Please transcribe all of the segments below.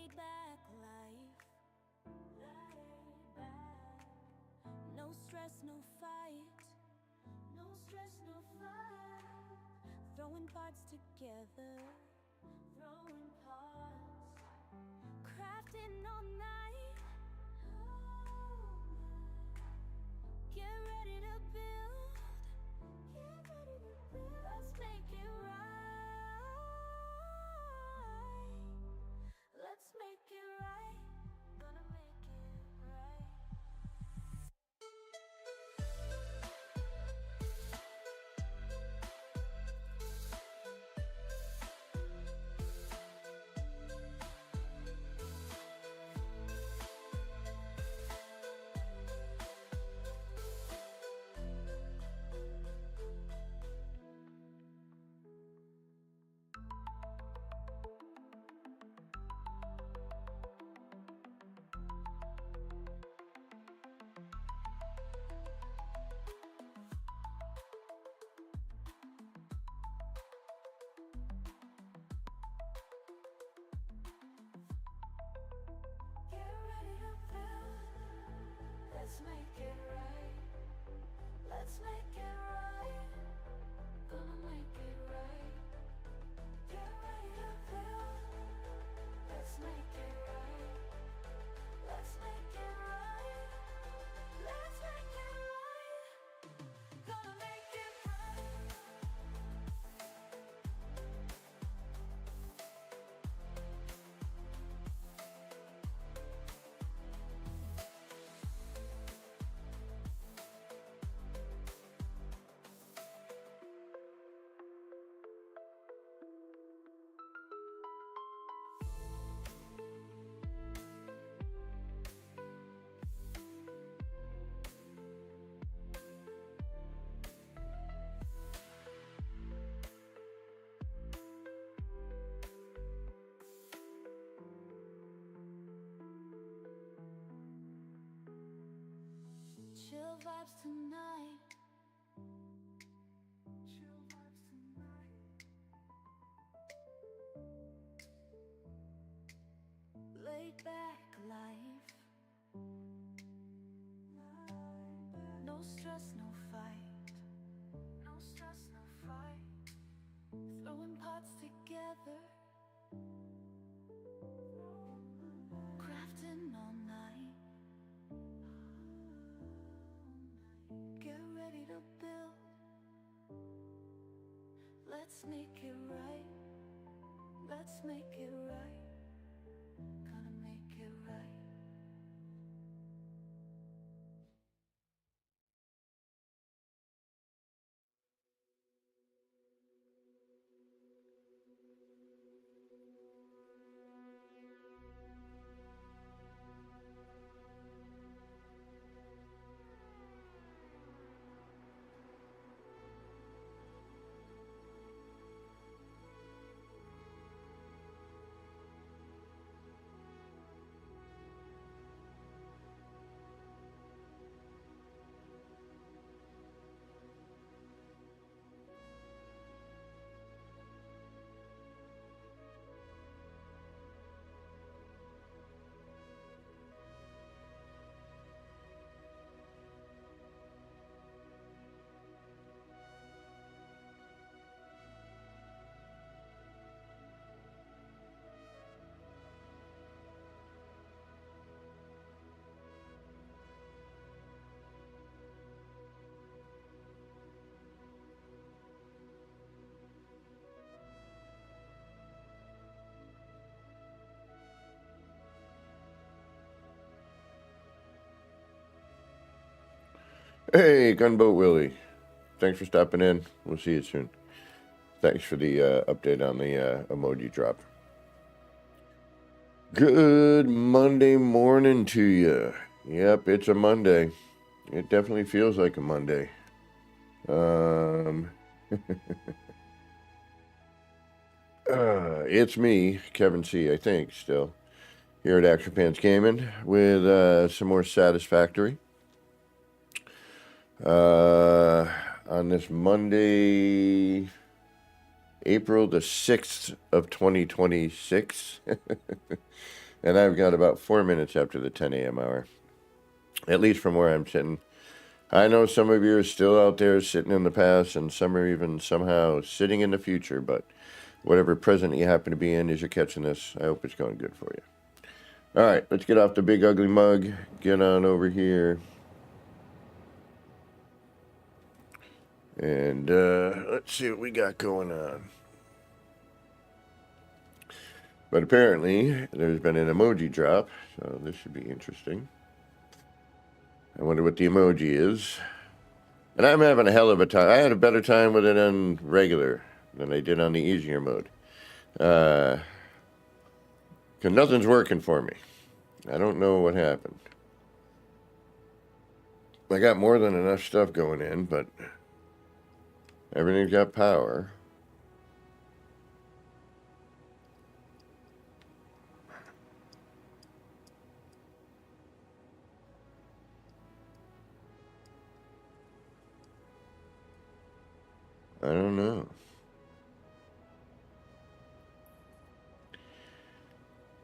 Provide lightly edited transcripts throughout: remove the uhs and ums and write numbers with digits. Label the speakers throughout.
Speaker 1: Laid back life, laid back. No stress, no fight. No stress, no fight. Throwing parts together, throwing parts. Crafting all night. Get ready to build. Get ready to build. Let's make it right. Let's make it right. Gonna make it right. Get ready to build. Let's make it right. Let's make it right. Gonna make it right. Get ready to build. Let's make it right. Let's make it right. Let's make it right. Gonna make it right. Chill vibes tonight. Chill vibes tonight. Laid back life. No stress, no fight. No stress, no fight. Throwing parts together. Crafting all night. Get ready to build. Let's make it right. Let's make it right. Gonna make it right.
Speaker 2: Hey, Gunboat Willie. Thanks for stopping in. We'll see you soon. Thanks for the update on the emoji drop. Good Monday morning to you. Yep, it's a Monday. It definitely feels like a Monday. It's me, Kevin C., I think, still. Here at Action Pants Gaming with some more Satisfactory. On this Monday, April the 6th of 2026. And I've got about 4 minutes after the 10 a.m. hour, at least from where I'm sitting. I know some of you are still out there sitting in the past, and some are even somehow sitting in the future, but whatever present you happen to be in as you're catching this, I hope it's going good for you. All right, let's get off the big ugly mug, get on over here. And let's see what we got going on. But apparently, there's been an emoji drop, so this should be interesting. I wonder what the emoji is. And I'm having a hell of a time. I had a better time with it on regular than I did on the easier mode. Because nothing's working for me. I don't know what happened. I got more than enough stuff going in, but everything's got power. I don't know.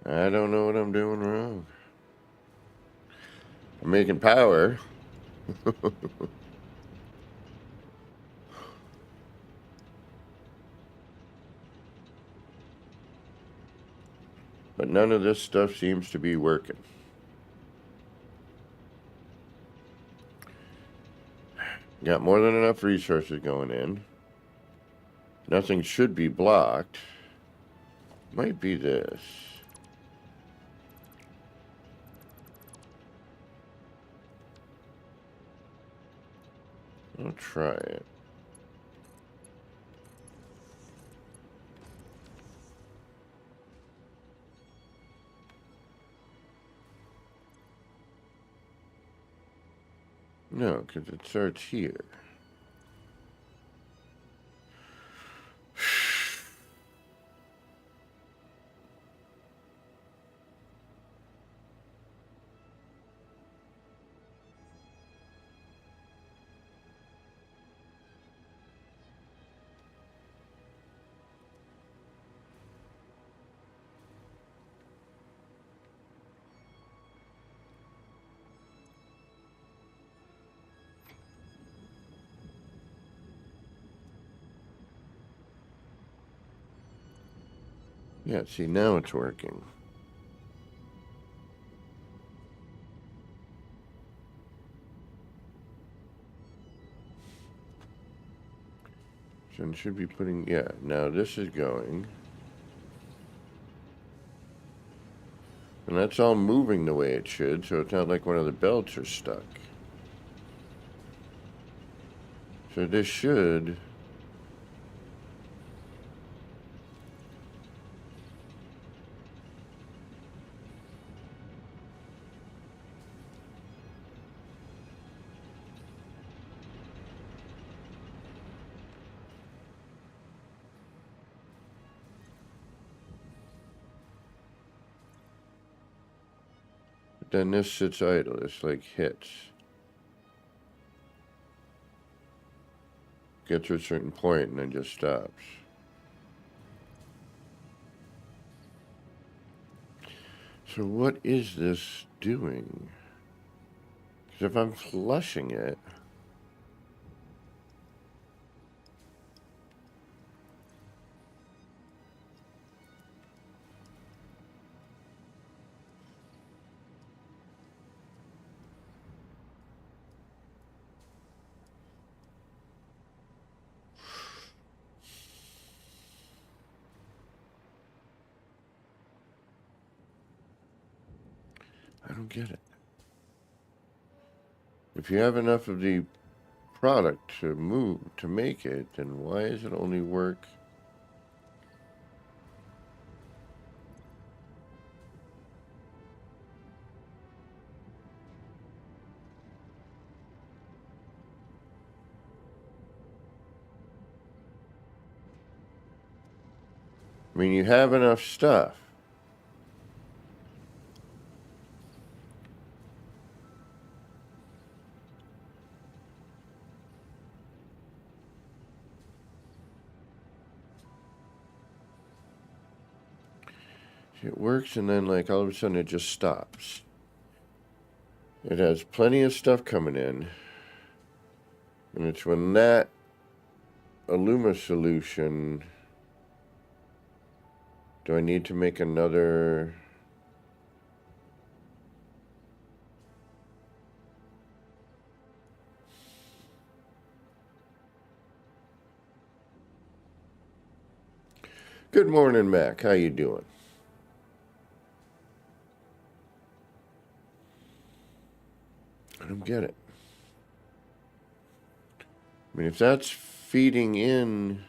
Speaker 2: I don't know what I'm doing wrong. I'm making power. But none of this stuff seems to be working. Got more than enough resources going in. Nothing should be blocked. Might be this. I'll try it. No, because it starts here. Yeah, see, now it's working. So it should be putting, yeah, now this is going. And that's all moving the way it should, so it's not like one of the belts are stuck. So this should... Then this sits idle. It's like hits. Gets to a certain point and then just stops. So what is this doing? Because if I'm flushing it... I don't get it. If you have enough of the product to move, to make it, then why does it only work? I mean, you have enough stuff. It works, and then like all of a sudden it just stops. It has plenty of stuff coming in, and it's when that Illuma solution. Do I need to make another? Good morning, Mac. How you doing? I don't get it. I mean, if that's feeding in.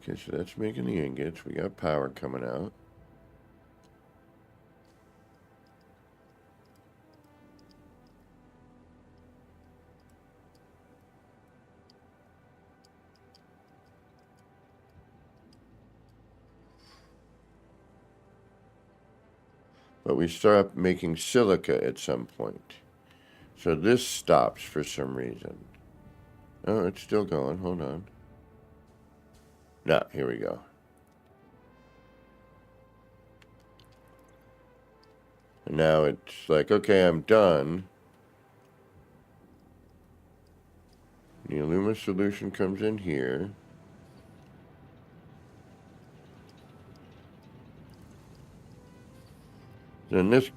Speaker 2: Okay, so that's making the ingots. We got power coming out. But we start making silica at some point. So this stops for some reason. Oh, it's still going. Hold on. No, here we go. And now it's like, okay, I'm done. The Illuma solution comes in here. Then this.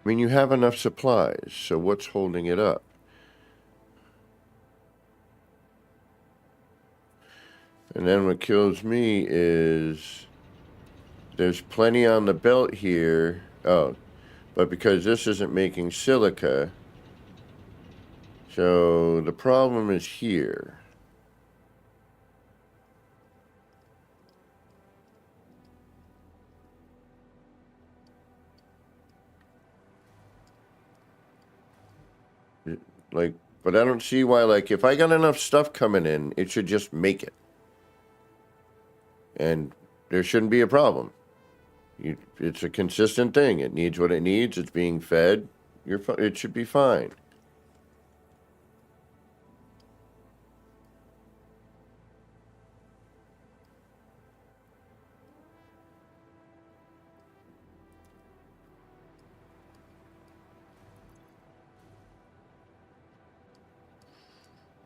Speaker 2: I mean, you have enough supplies, so what's holding it up? And then what kills me is there's plenty on the belt here. Oh, but because this isn't making silica, so the problem is here. Like, but I don't see why, like, if I got enough stuff coming in, it should just make it. And there shouldn't be a problem. It's a consistent thing. It needs what it needs. It's being fed. It should be fine.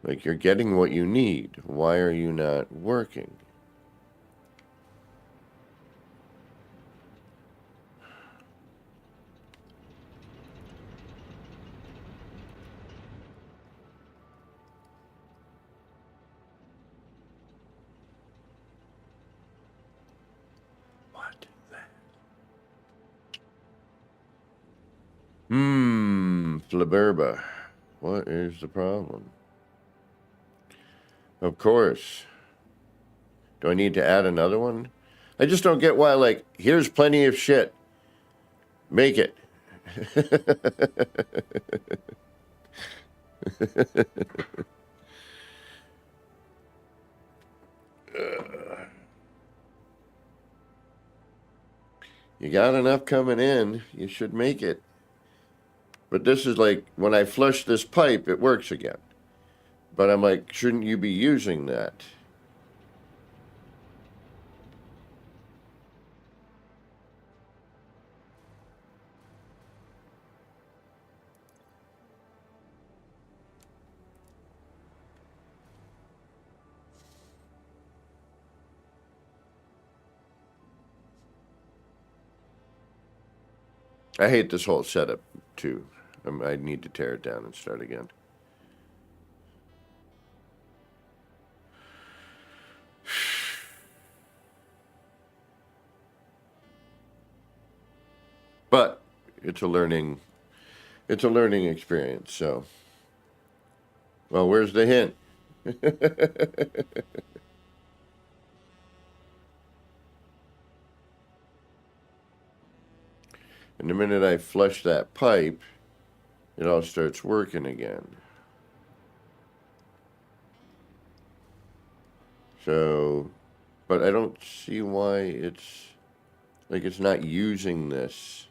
Speaker 2: Like, you're getting what you need. Why are you not working? What? Flaberba. What is the problem? Of course. Do I need to add another one? I just don't get why, like, here's plenty of shit. Make it. You got enough coming in, you should make it. But this is like, when I flush this pipe, it works again. But I'm like, shouldn't you be using that? I hate this whole setup, too. I need to tear it down and start again. But it's a learning experience, so. Well, where's the hint? And the minute I flush that pipe, it all starts working again. So, but I don't see why it's like it's not using this.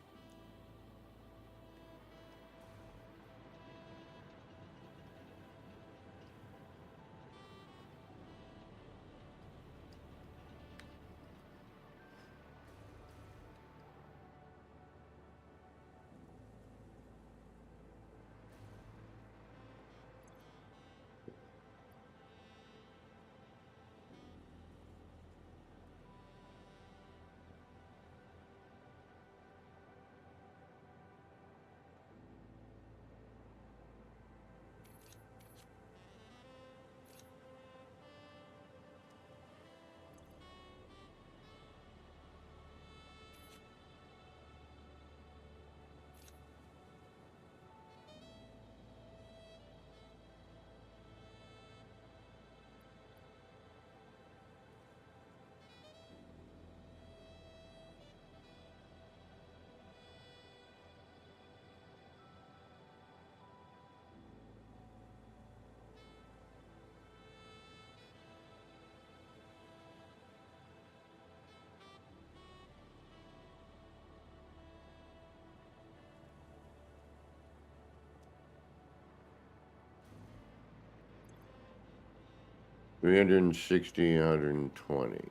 Speaker 2: $360, 120,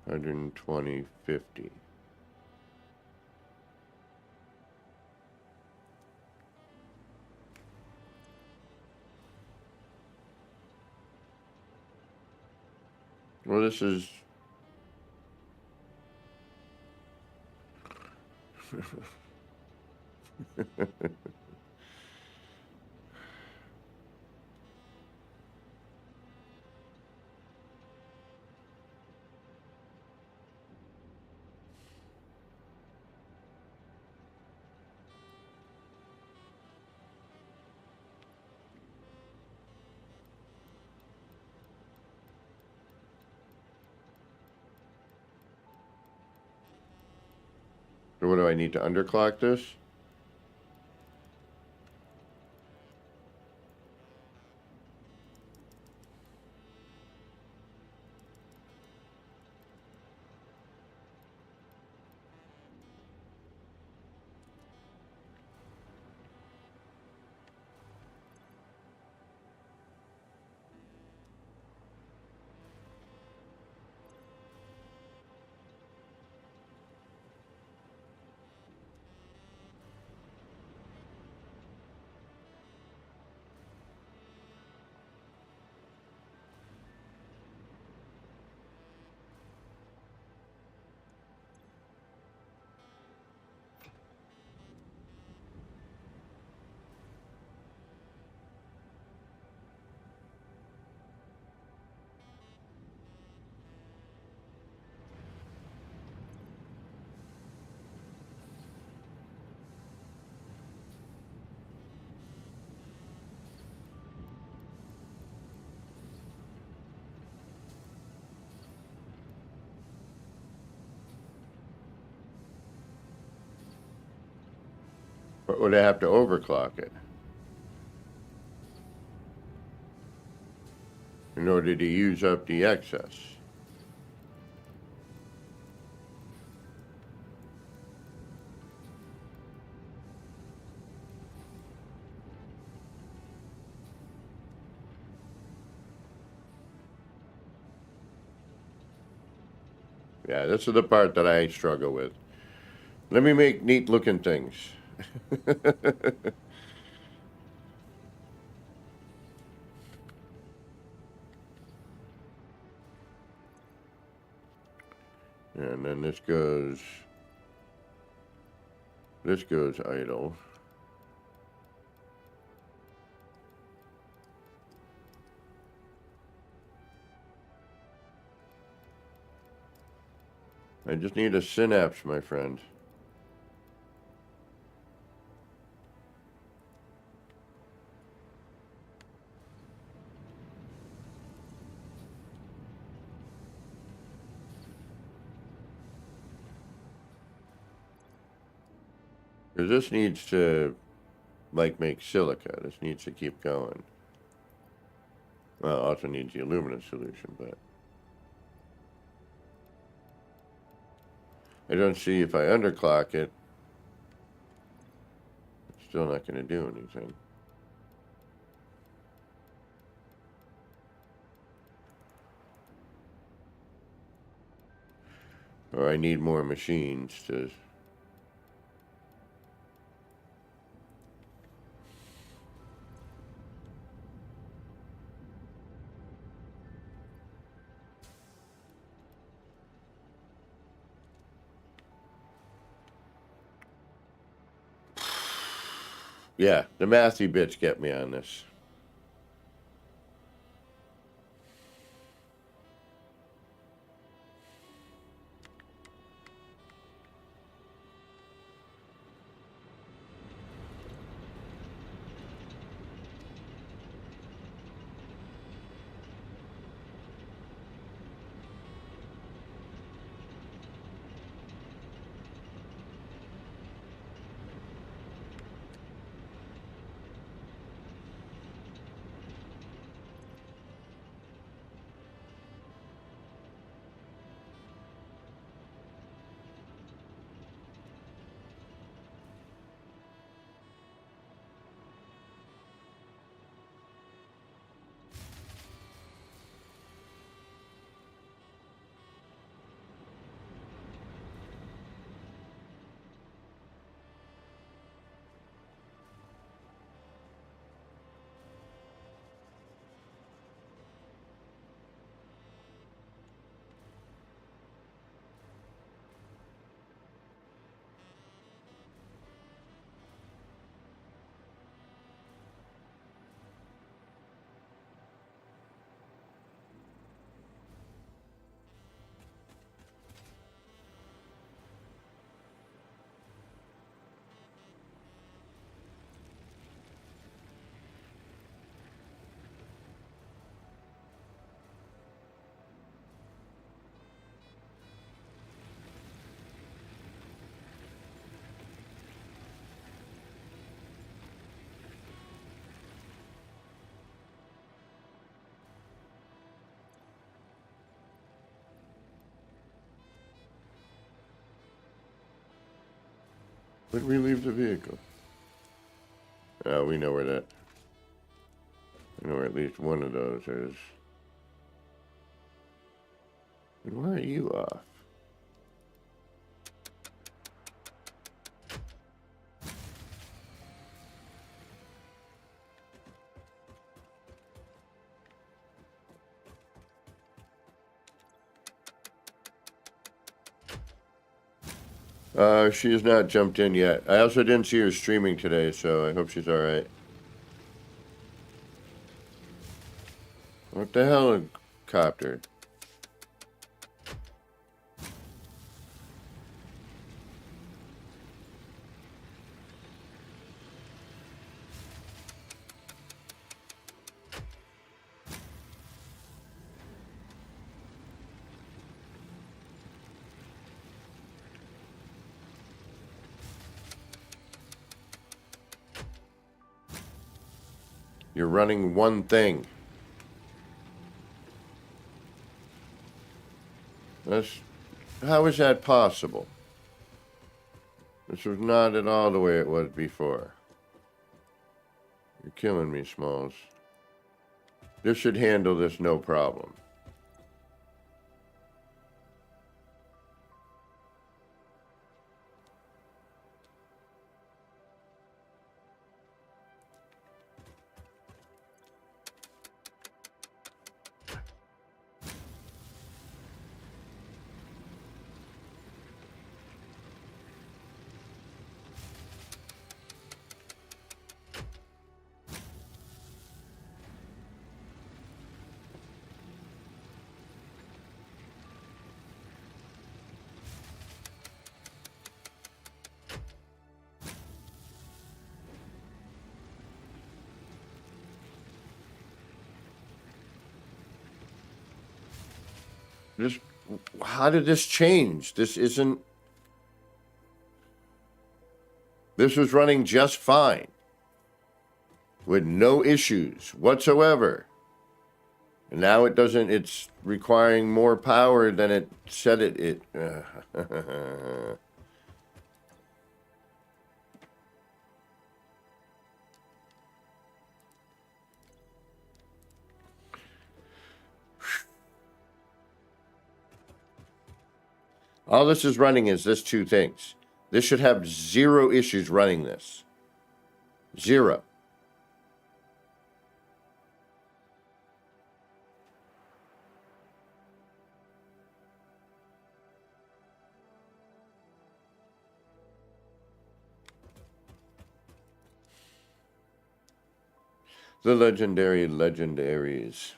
Speaker 2: 120, 50. Well, this is so what do I need to underclock this? But would I have to overclock it in order to use up the excess? Yeah, this is the part that I struggle with. Let me make neat looking things. And then this goes idle. I just need a synapse, my friend. Because this needs to, like, make silica. This needs to keep going. Well, it also needs the aluminum solution, but I don't see if I underclock it, it's still not going to do anything. Or I need more machines to... Yeah, the mathy bits get me on this. Where did we leave the vehicle? Oh, we know where that... I know where at least one of those is. And why are you off? She has not jumped in yet. I also didn't see her streaming today, so I hope she's alright. What the helicopter? You're running one thing. How is that possible? This was not at all the way it was before. You're killing me, Smalls. This should handle this no problem. This, how did this change? This This was running just fine with no issues whatsoever. And now it doesn't, it's requiring more power than it said it. All this is running is this two things. This should have zero issues running this. Zero. The legendary legendaries.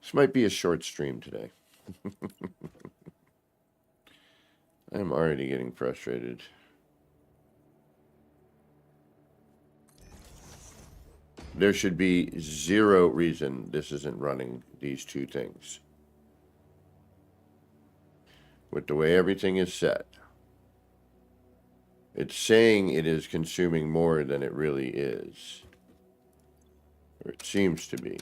Speaker 2: This might be a short stream today. I'm already getting frustrated. There should be zero reason this isn't running these two things. With the way everything is set. It's saying it is consuming more than it really is. Or it seems to be.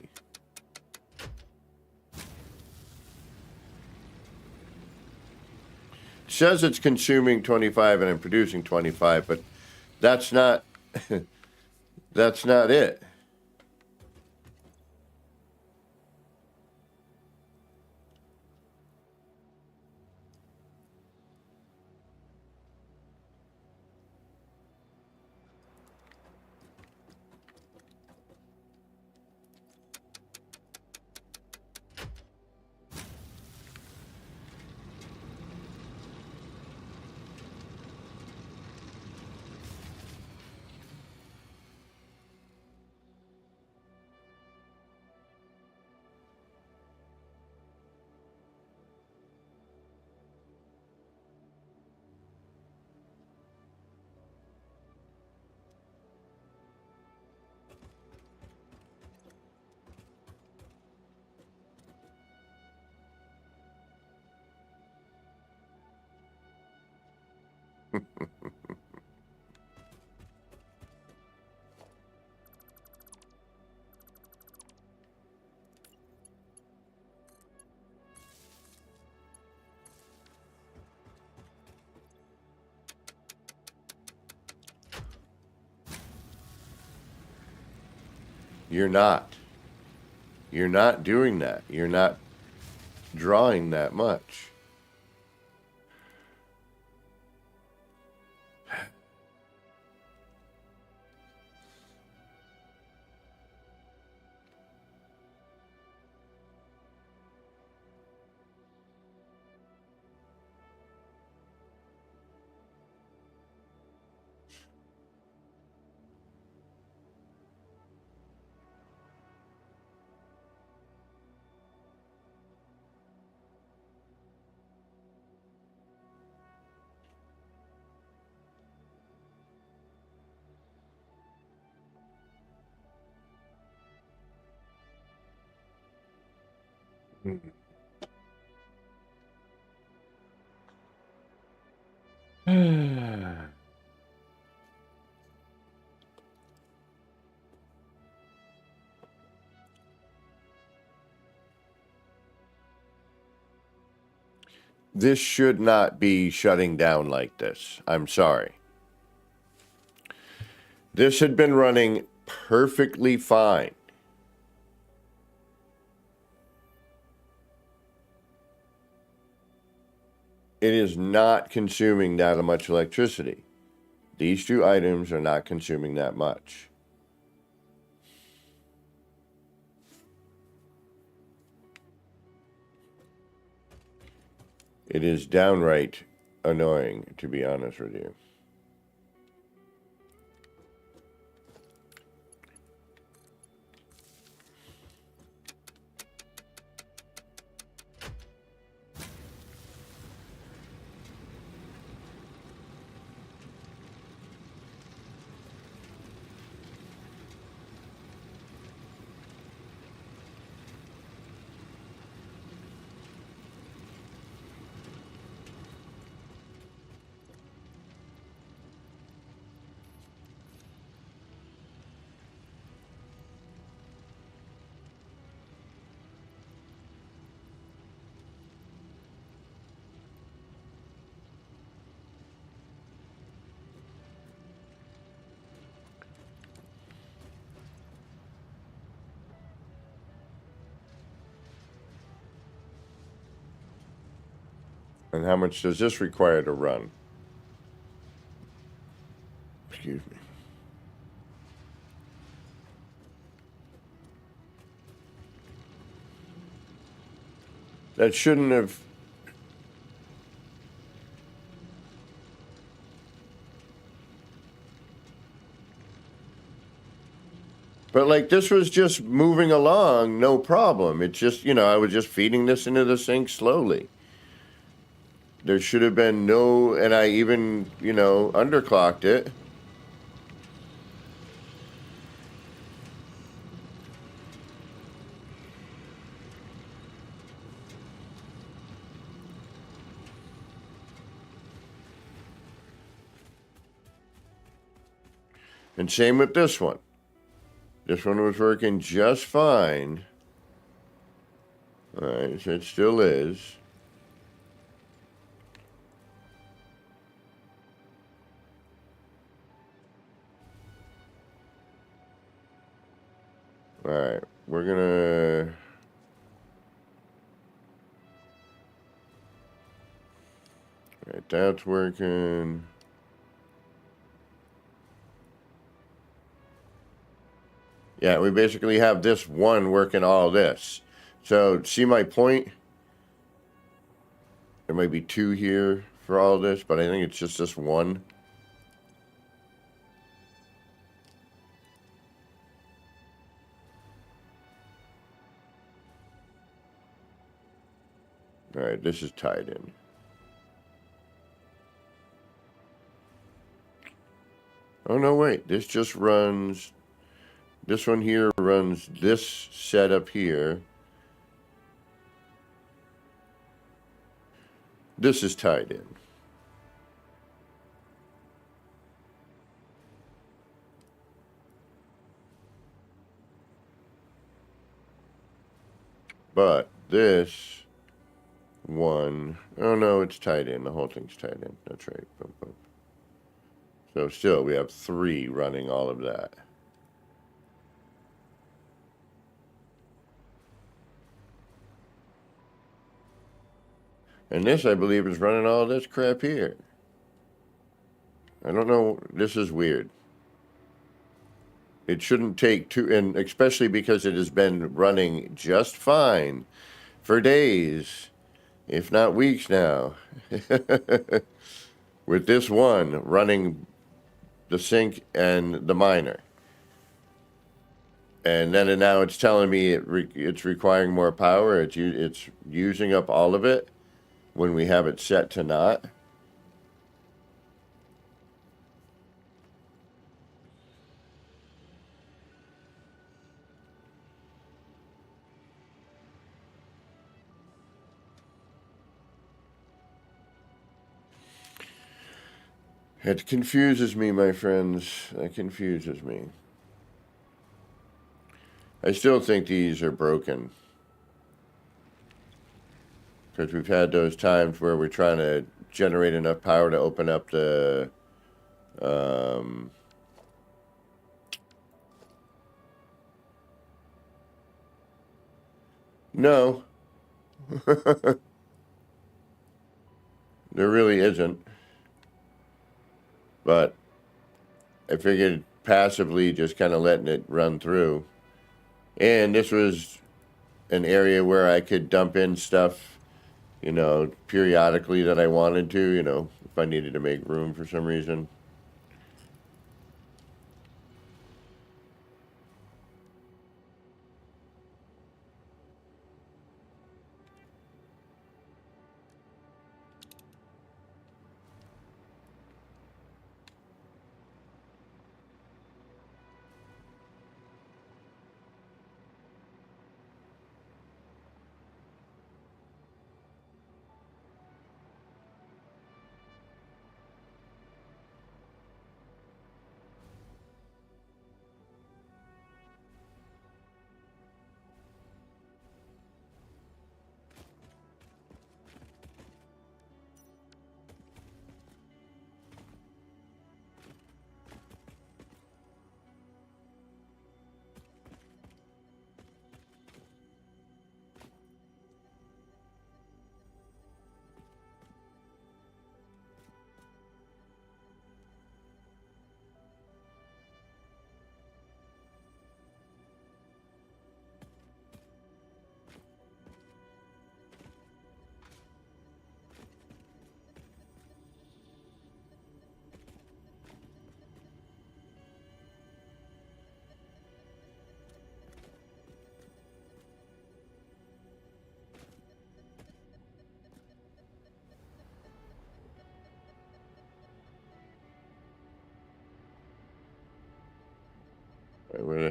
Speaker 2: It says it's consuming 25 and I'm producing 25, but that's not that's not it. You're not. You're not doing that. You're not drawing that much. This should not be shutting down like this. I'm sorry. This had been running perfectly fine. It is not consuming that much electricity. These two items are not consuming that much. It is downright annoying, to be honest with you. And how much does this require to run? Excuse me. That shouldn't have. But like this was just moving along, no problem. It's just, I was just feeding this into the sink slowly. There should have been no, and I even, underclocked it. And same with this one. This one was working just fine. All right, so it still is. All right, we're gonna. All right, that's working. Yeah, we basically have this one working all this. So, see my point? There might be two here for all this, but I think it's just this one. All right, this is tied in. Oh, no, wait. This just runs. This one here runs this setup here. This is tied in. But this one, oh no, it's tied in. The whole thing's tied in. That's right. Boom, boom. So still, we have three running all of that. And this, I believe, is running all this crap here. I don't know. This is weird. It shouldn't take two, and especially because it has been running just fine for days, if not weeks now. With this one running the sink and the miner. And then now it's telling me it's requiring more power. It's using up all of it when we have it set to not. It confuses me, my friends. That confuses me. I still think these are broken. Because we've had those times where we're trying to generate enough power to open up the no. There really isn't. But I figured passively just kind of letting it run through. And this was an area where I could dump in stuff, periodically that I wanted to, if I needed to make room for some reason.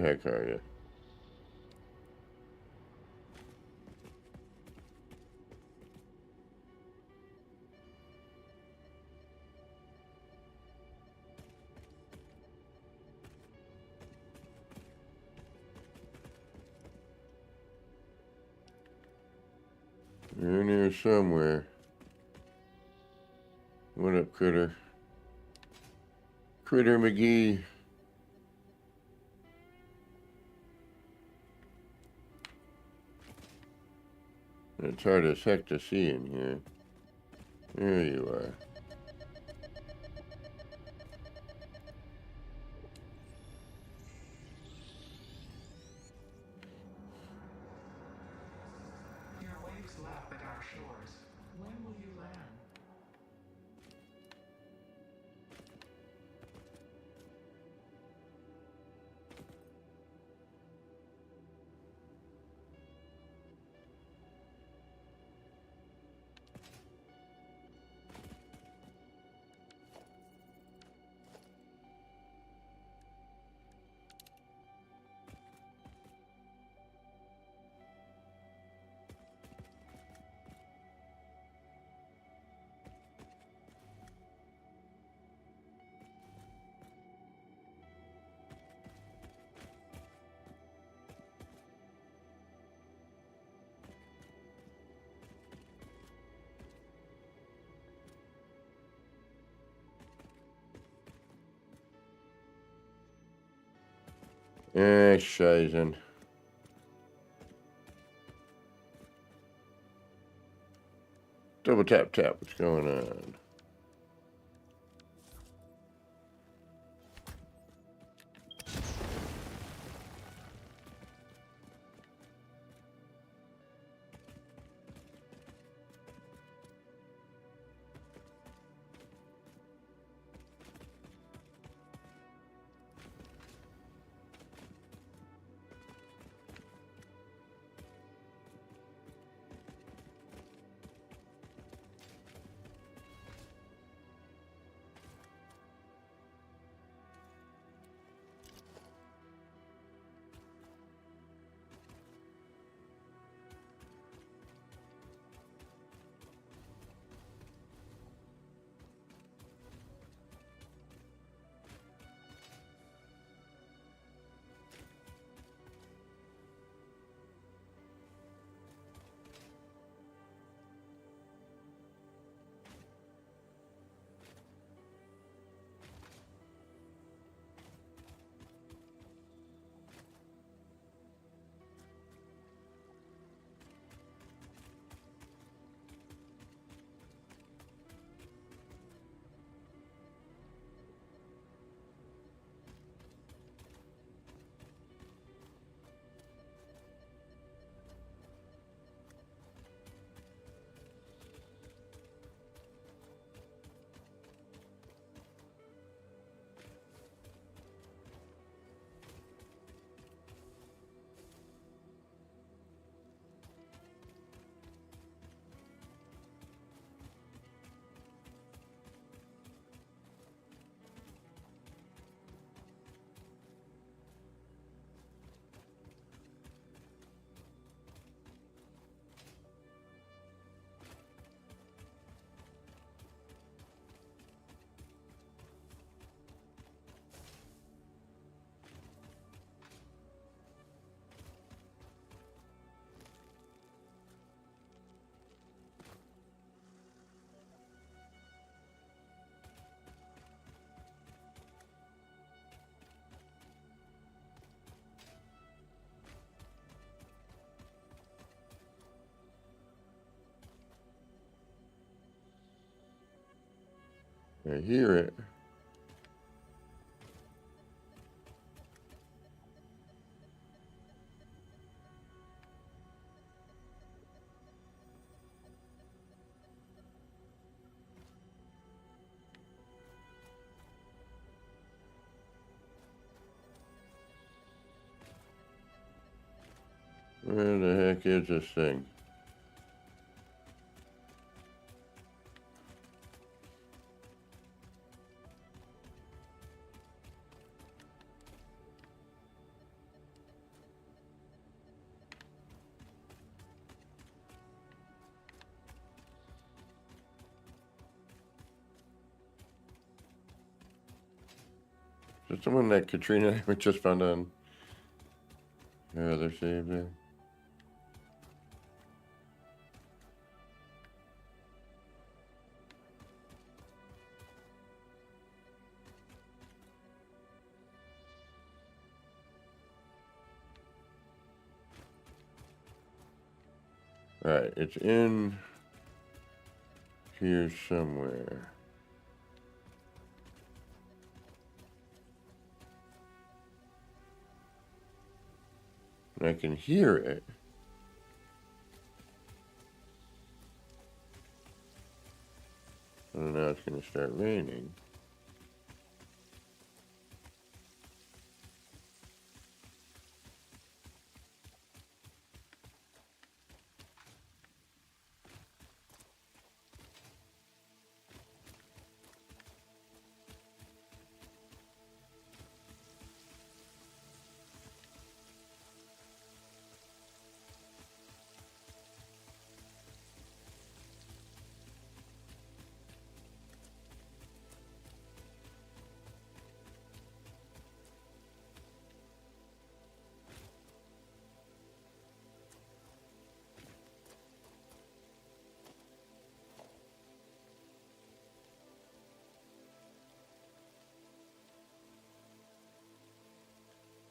Speaker 2: heck are you? You're in here somewhere. What up, Critter? Critter McGee. It's hard as heck to see in here. There you are.
Speaker 3: Your waves lap at our shores. When will you land?
Speaker 2: Scheißen. Double tap tap. What's going on? I hear it. Where the heck is this thing? Is the one that Katrina and I just found on your other save there? All right, it's in here somewhere. And I can hear it. And now it's going to start raining.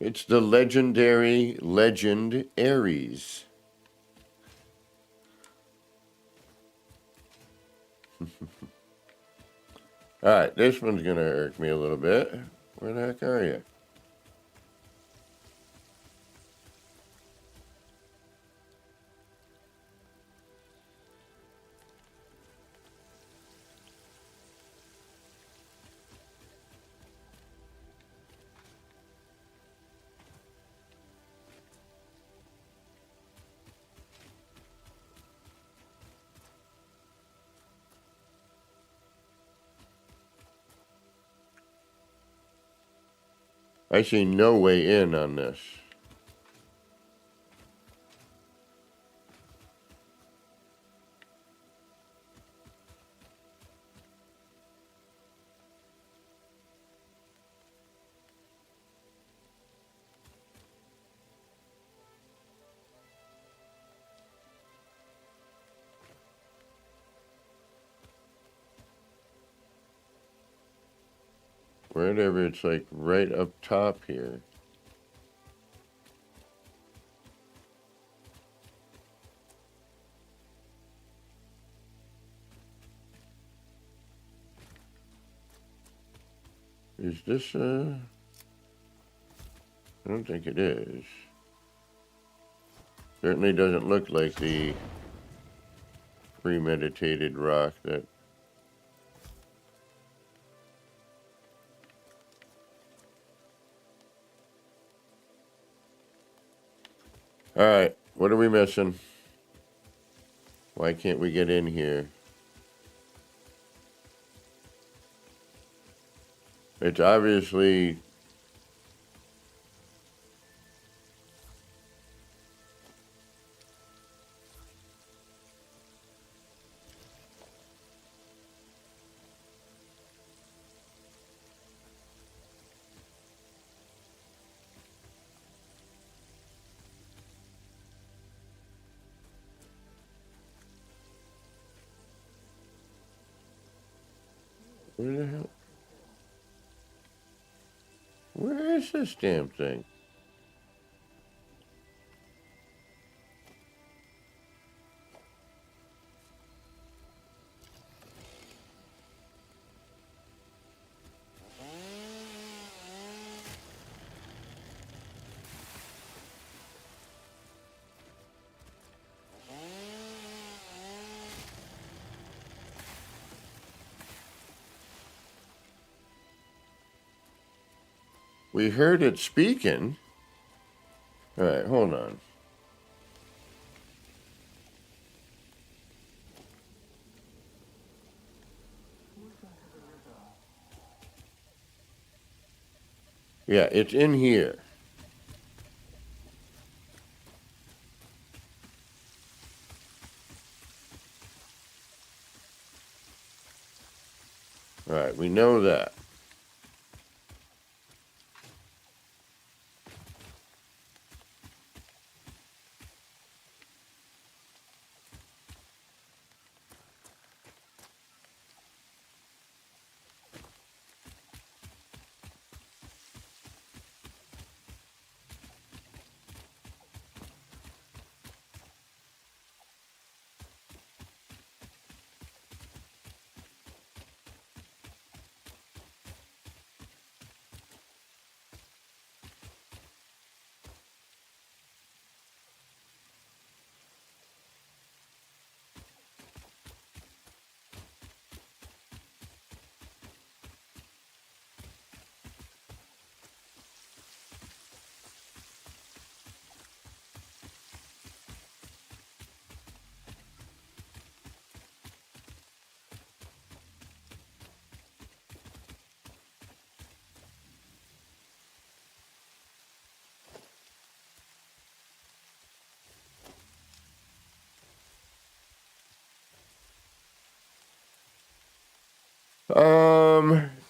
Speaker 2: It's the legendary Legend Aries. All right, this one's going to irk me a little bit. Where the heck are you? I see no way in on this. Wherever it's like right up top here. Is this I don't think it is. Certainly doesn't look like the premeditated rock that. All right, what are we missing? Why can't we get in here? It's obviously where the hell? Where is this damn thing? We heard it speaking. All right, hold on. Yeah, it's in here. All right, we know that.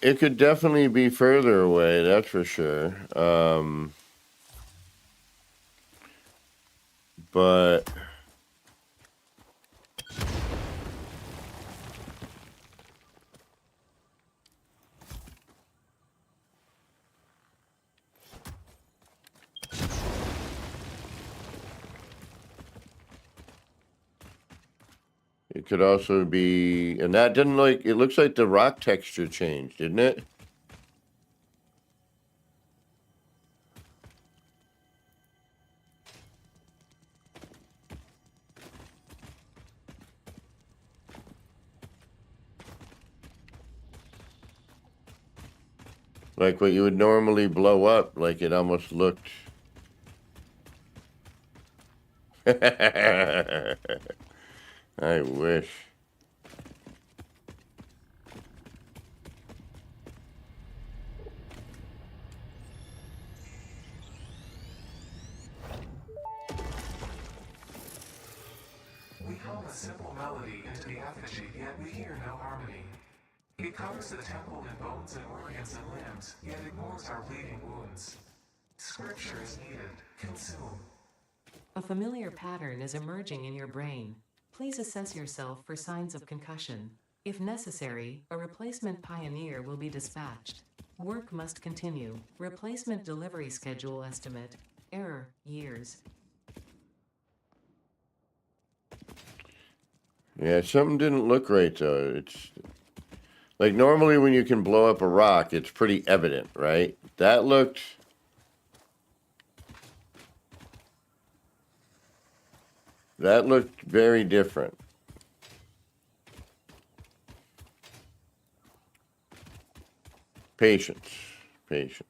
Speaker 2: It could definitely be further away, that's for sure. But it could also be, and that didn't like, it looks like the rock texture changed, didn't it? Like what you would normally blow up, like it almost looked. I wish.
Speaker 3: We hum a simple melody into the A.P.G, yet we hear no harmony. It covers the temple in bones and organs and limbs, yet ignores our bleeding wounds. Scripture is needed. Consume.
Speaker 4: A familiar pattern is emerging in your brain. Please assess yourself for signs of concussion. If necessary, a replacement pioneer will be dispatched. Work must continue. Replacement delivery schedule estimate. Error, years.
Speaker 2: Yeah, something didn't look right though. It's like normally when you can blow up a rock, it's pretty evident, right? That looked. That looked very different. Patience. Patience.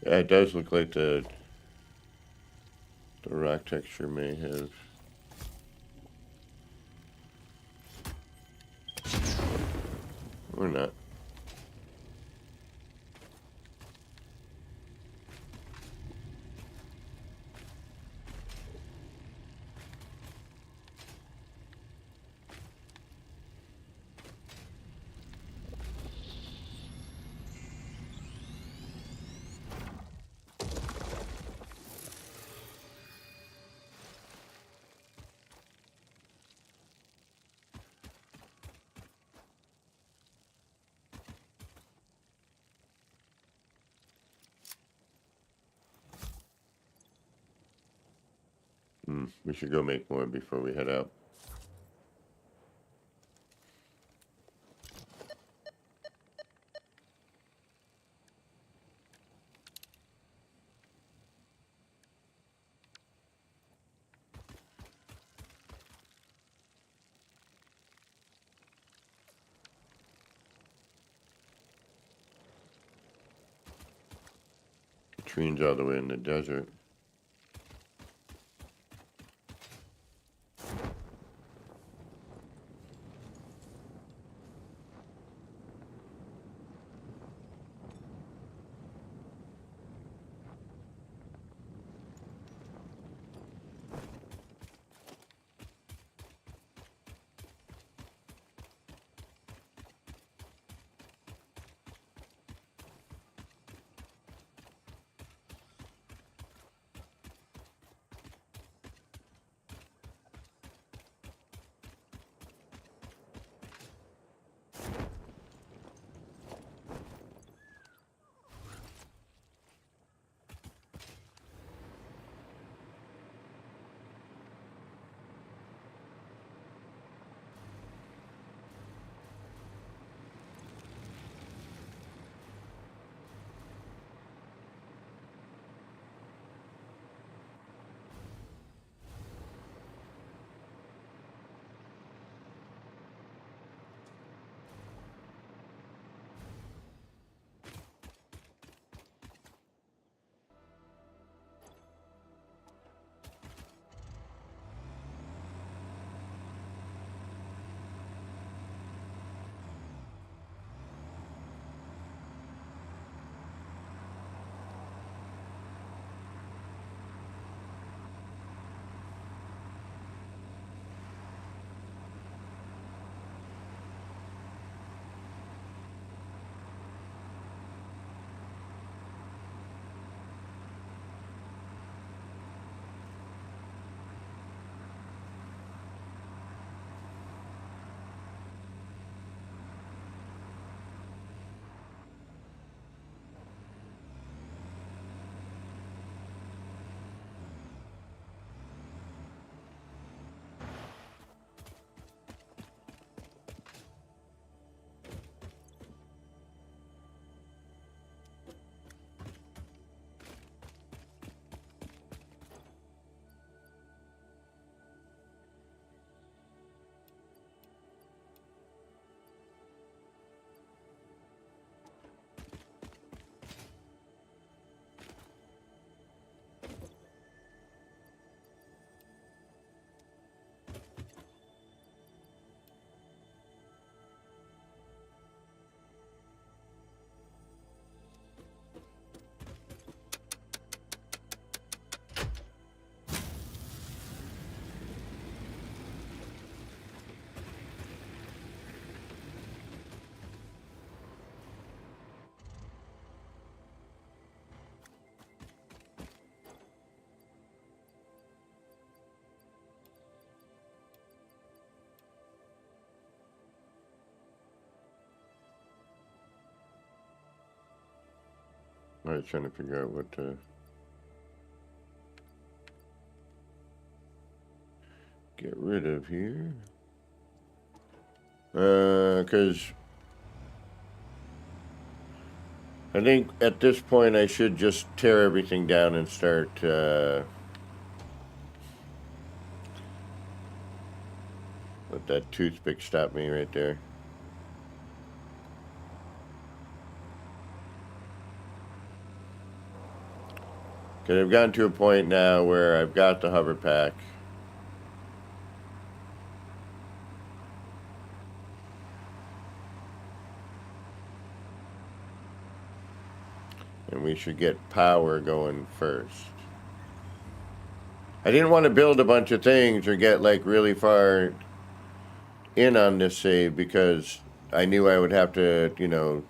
Speaker 2: Yeah, it does look like the rock texture may have. Or not. We should go make more before we head out. Train's all the way in the desert. I was trying to figure out what to get rid of here. Because I think at this point I should just tear everything down and start let that toothpick stop me right there. Because I've gotten to a point now where I've got the hover pack. And we should get power going first. I didn't want to build a bunch of things or get like really far in on this save because I knew I would have to, you know,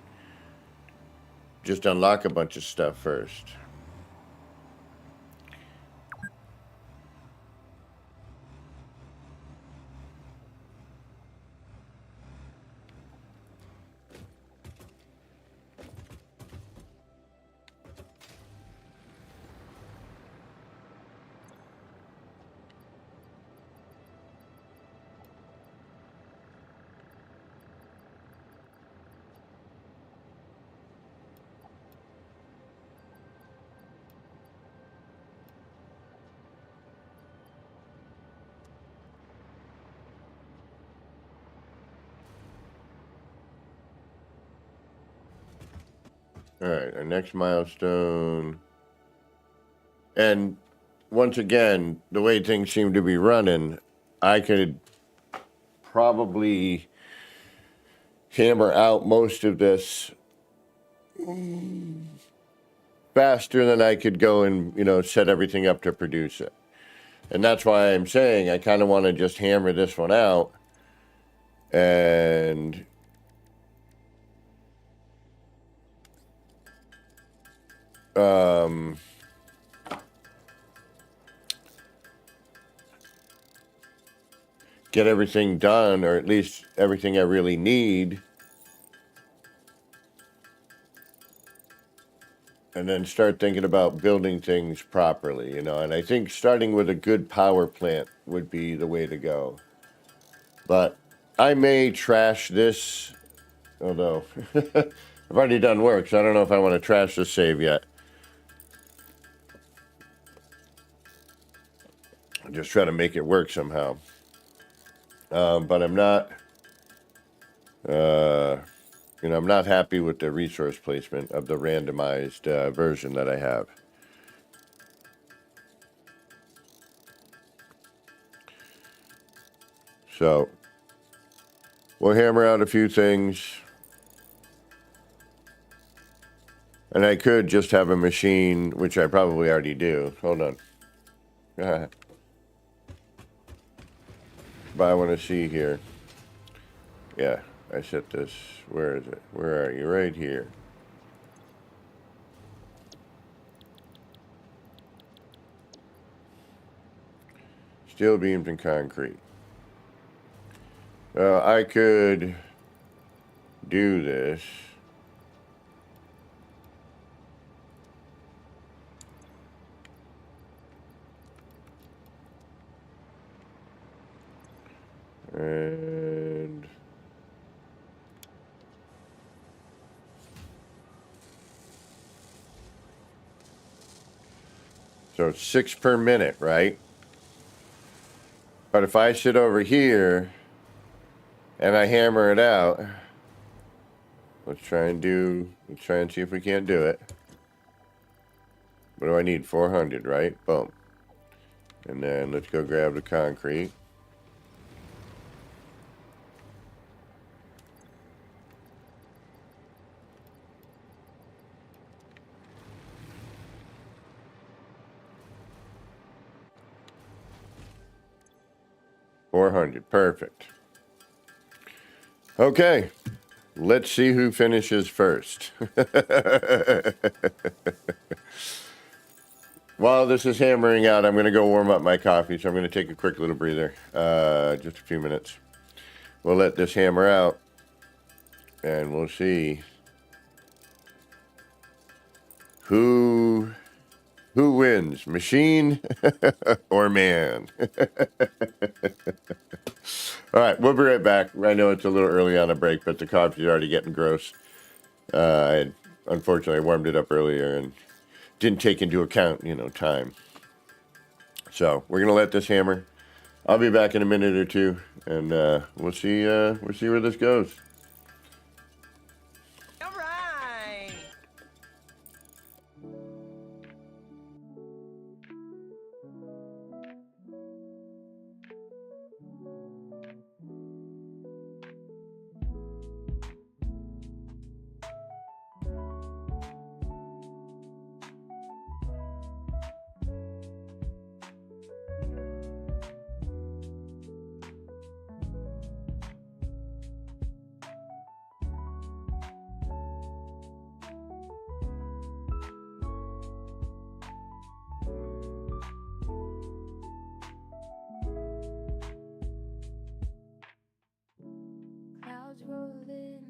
Speaker 2: just unlock a bunch of stuff first. All right, our next milestone. And once again, the way things seem to be running, I could probably hammer out most of this faster than I could go and, you know, set everything up to produce it. And that's why I'm saying I kind of want to just hammer this one out and get everything done, or at least everything I really need, and then start thinking about building things properly, you know. And I think starting with a good power plant would be the way to go. But I may trash this, although I've already done work, so I don't know if I want to trash this save yet. I'm just trying to make it work somehow. But I'm not, you know, I'm not happy with the resource placement of the randomized version that I have. So we'll hammer out a few things. And I could just have a machine, which I probably already do. Hold on. But I want to see here. Yeah, I set this. Where is it? Where are you? Right here. Steel beams and concrete. I could do this. And so it's 6 per minute, right? But if I sit over here and I hammer it out, let's try and see if we can't do it. What do I need? 400, right? Boom. And then let's go grab the concrete. $400, perfect. Okay, let's see who finishes first. While this is hammering out, I'm going to go warm up my coffee, so I'm going to take a quick little breather, just a few minutes. We'll let this hammer out, and we'll see Who wins, machine or man? All right, we'll be right back. I know it's a little early on a break, but the coffee's already getting gross. I had, unfortunately, warmed it up earlier and didn't take into account, time. So we're gonna let this hammer. I'll be back in a minute or two, and we'll see where this goes.
Speaker 5: All right.
Speaker 1: Clouds roll in,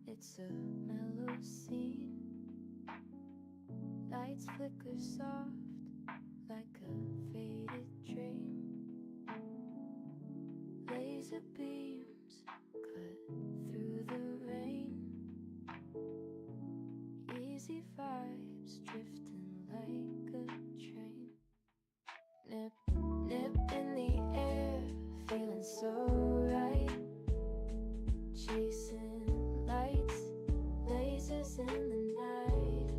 Speaker 1: it's a mellow scene. Lights flicker soft like a faded dream. Laser beams cut through the rain. Easy vibes drifting like a train. Nip, nip in the air, feeling so right. Chasing lights, lasers in the night.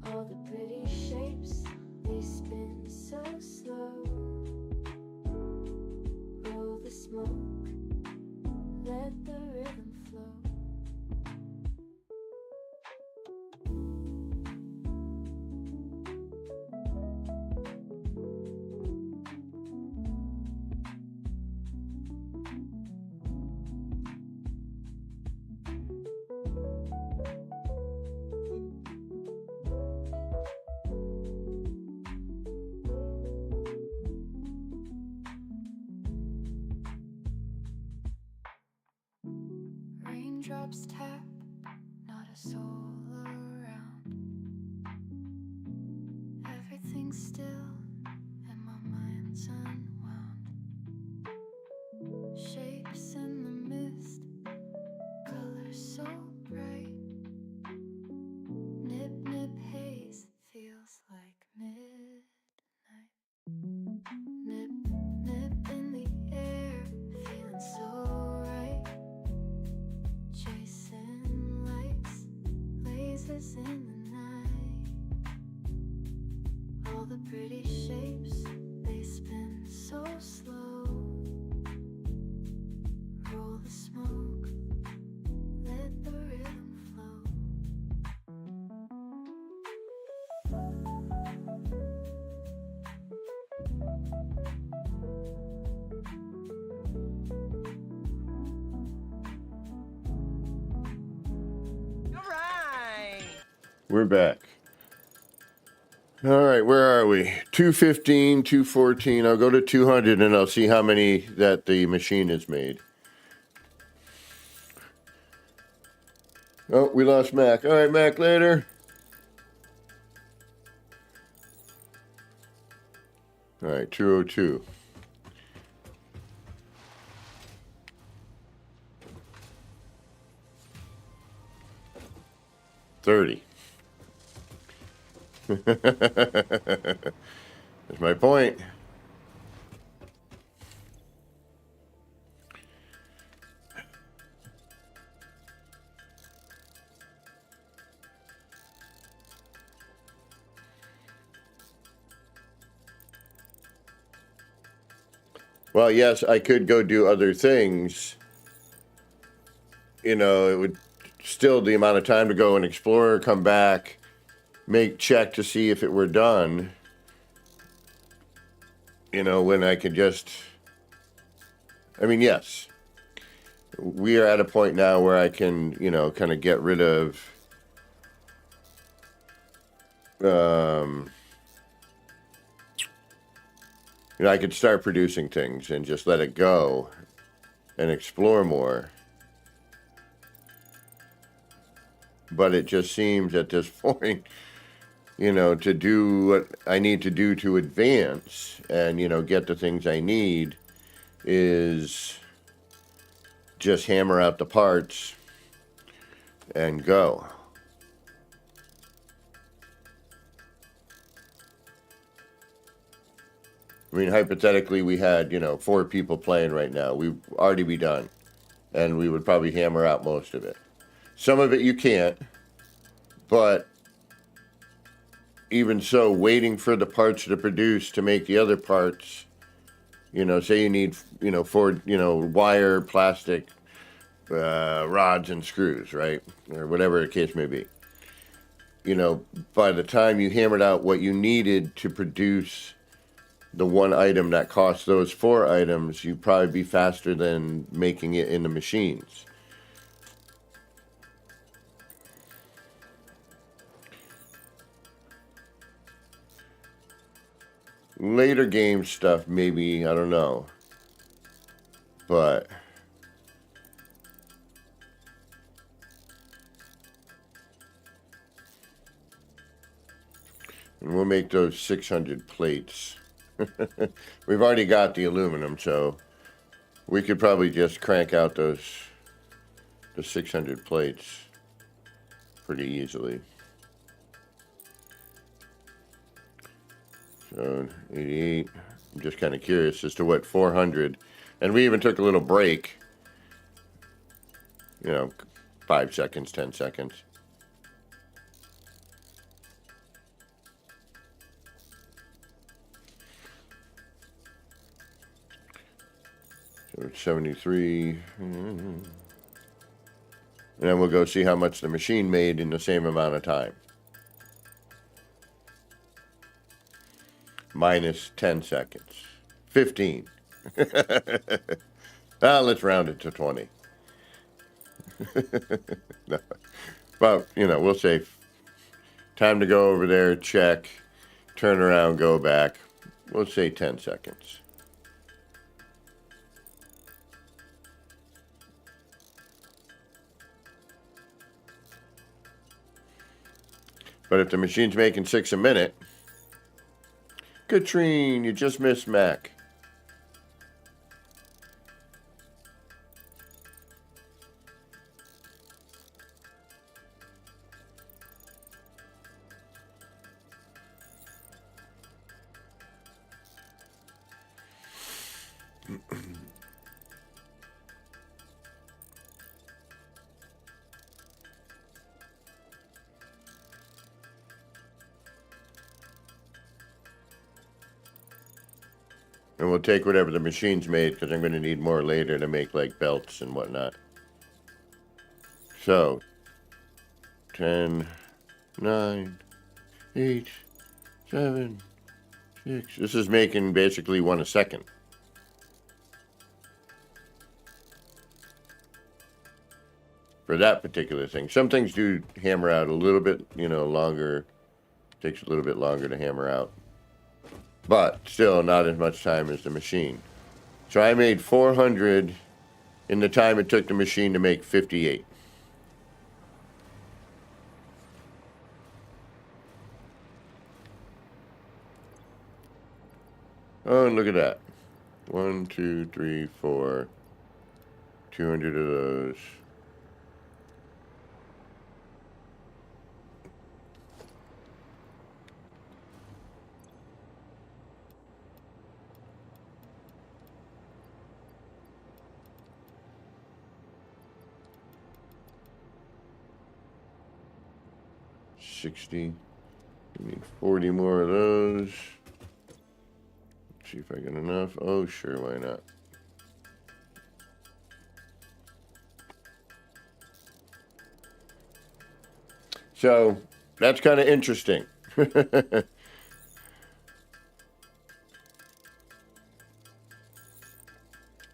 Speaker 1: All the pretty shapes, they spin so slow. Roll the smoke, let the rhythm flow. Raindrops tap, not a soul around. Everything's still and my mind's unwound. Shapes in the mist, colors so bright. Nip, nip, haze, feels like midnight. Nip, nip in the air, feeling so right. Chasing lights, lasers in the night. All the pretty shapes, they spin so slow. Roll the smoke, let the rhythm flow.
Speaker 5: All right.
Speaker 2: We're back. All right, where are we? 215, 214. I'll go to 200 and I'll see how many that the machine has made. Oh, we lost Mac. All right, Mac, later. All right, 202. $30. That's my point. Well, yes, I could go do other things. It would still the amount of time to go and explore, come back, check to see if it were done. When I could just, yes, we are at a point now where I can, kind of get rid of, I could start producing things and just let it go and explore more. but it just seems at this point, to do what I need to do to advance and, get the things I need is just hammer out the parts and go. I mean, hypothetically, we had, 4 people playing right now. We'd already be done. And we would probably hammer out most of it. Some of it you can't. But even so, waiting for the parts to produce to make the other parts, say you need, 4, wire, plastic, rods and screws, right? Or whatever the case may be. By the time you hammered out what you needed to produce the one item that costs those 4 items, you'd probably be faster than making it in the machines. Later game stuff, maybe, I don't know. But and we'll make those 600 plates. We've already got the aluminum, so we could probably just crank out the 600 plates pretty easily. So 88. I'm just kind of curious as to what 400. And we even took a little break. 5 seconds, 10 seconds. So it's 73. And then we'll go see how much the machine made in the same amount of time. Minus 10 seconds. 15. Let's round it to 20. No. But, we'll say time to go over there, check, turn around, go back. We'll say 10 seconds. But if the machine's making 6 a minute, Katrine, you just missed Mac. And we'll take whatever the machine's made, because I'm going to need more later to make, like, belts and whatnot. So, 10, 9, 8, 7, 6. This is making basically 1 a second. For that particular thing. Some things do hammer out a little bit, longer. Takes a little bit longer to hammer out. But still not as much time as the machine. So I made 400 in the time it took the machine to make 58. Oh, and look at that. 1, 2, 3, 4. 200 of those. $60. We need 40 more of those. Let's see if I get enough. Oh, sure, why not? So, that's kind of interesting.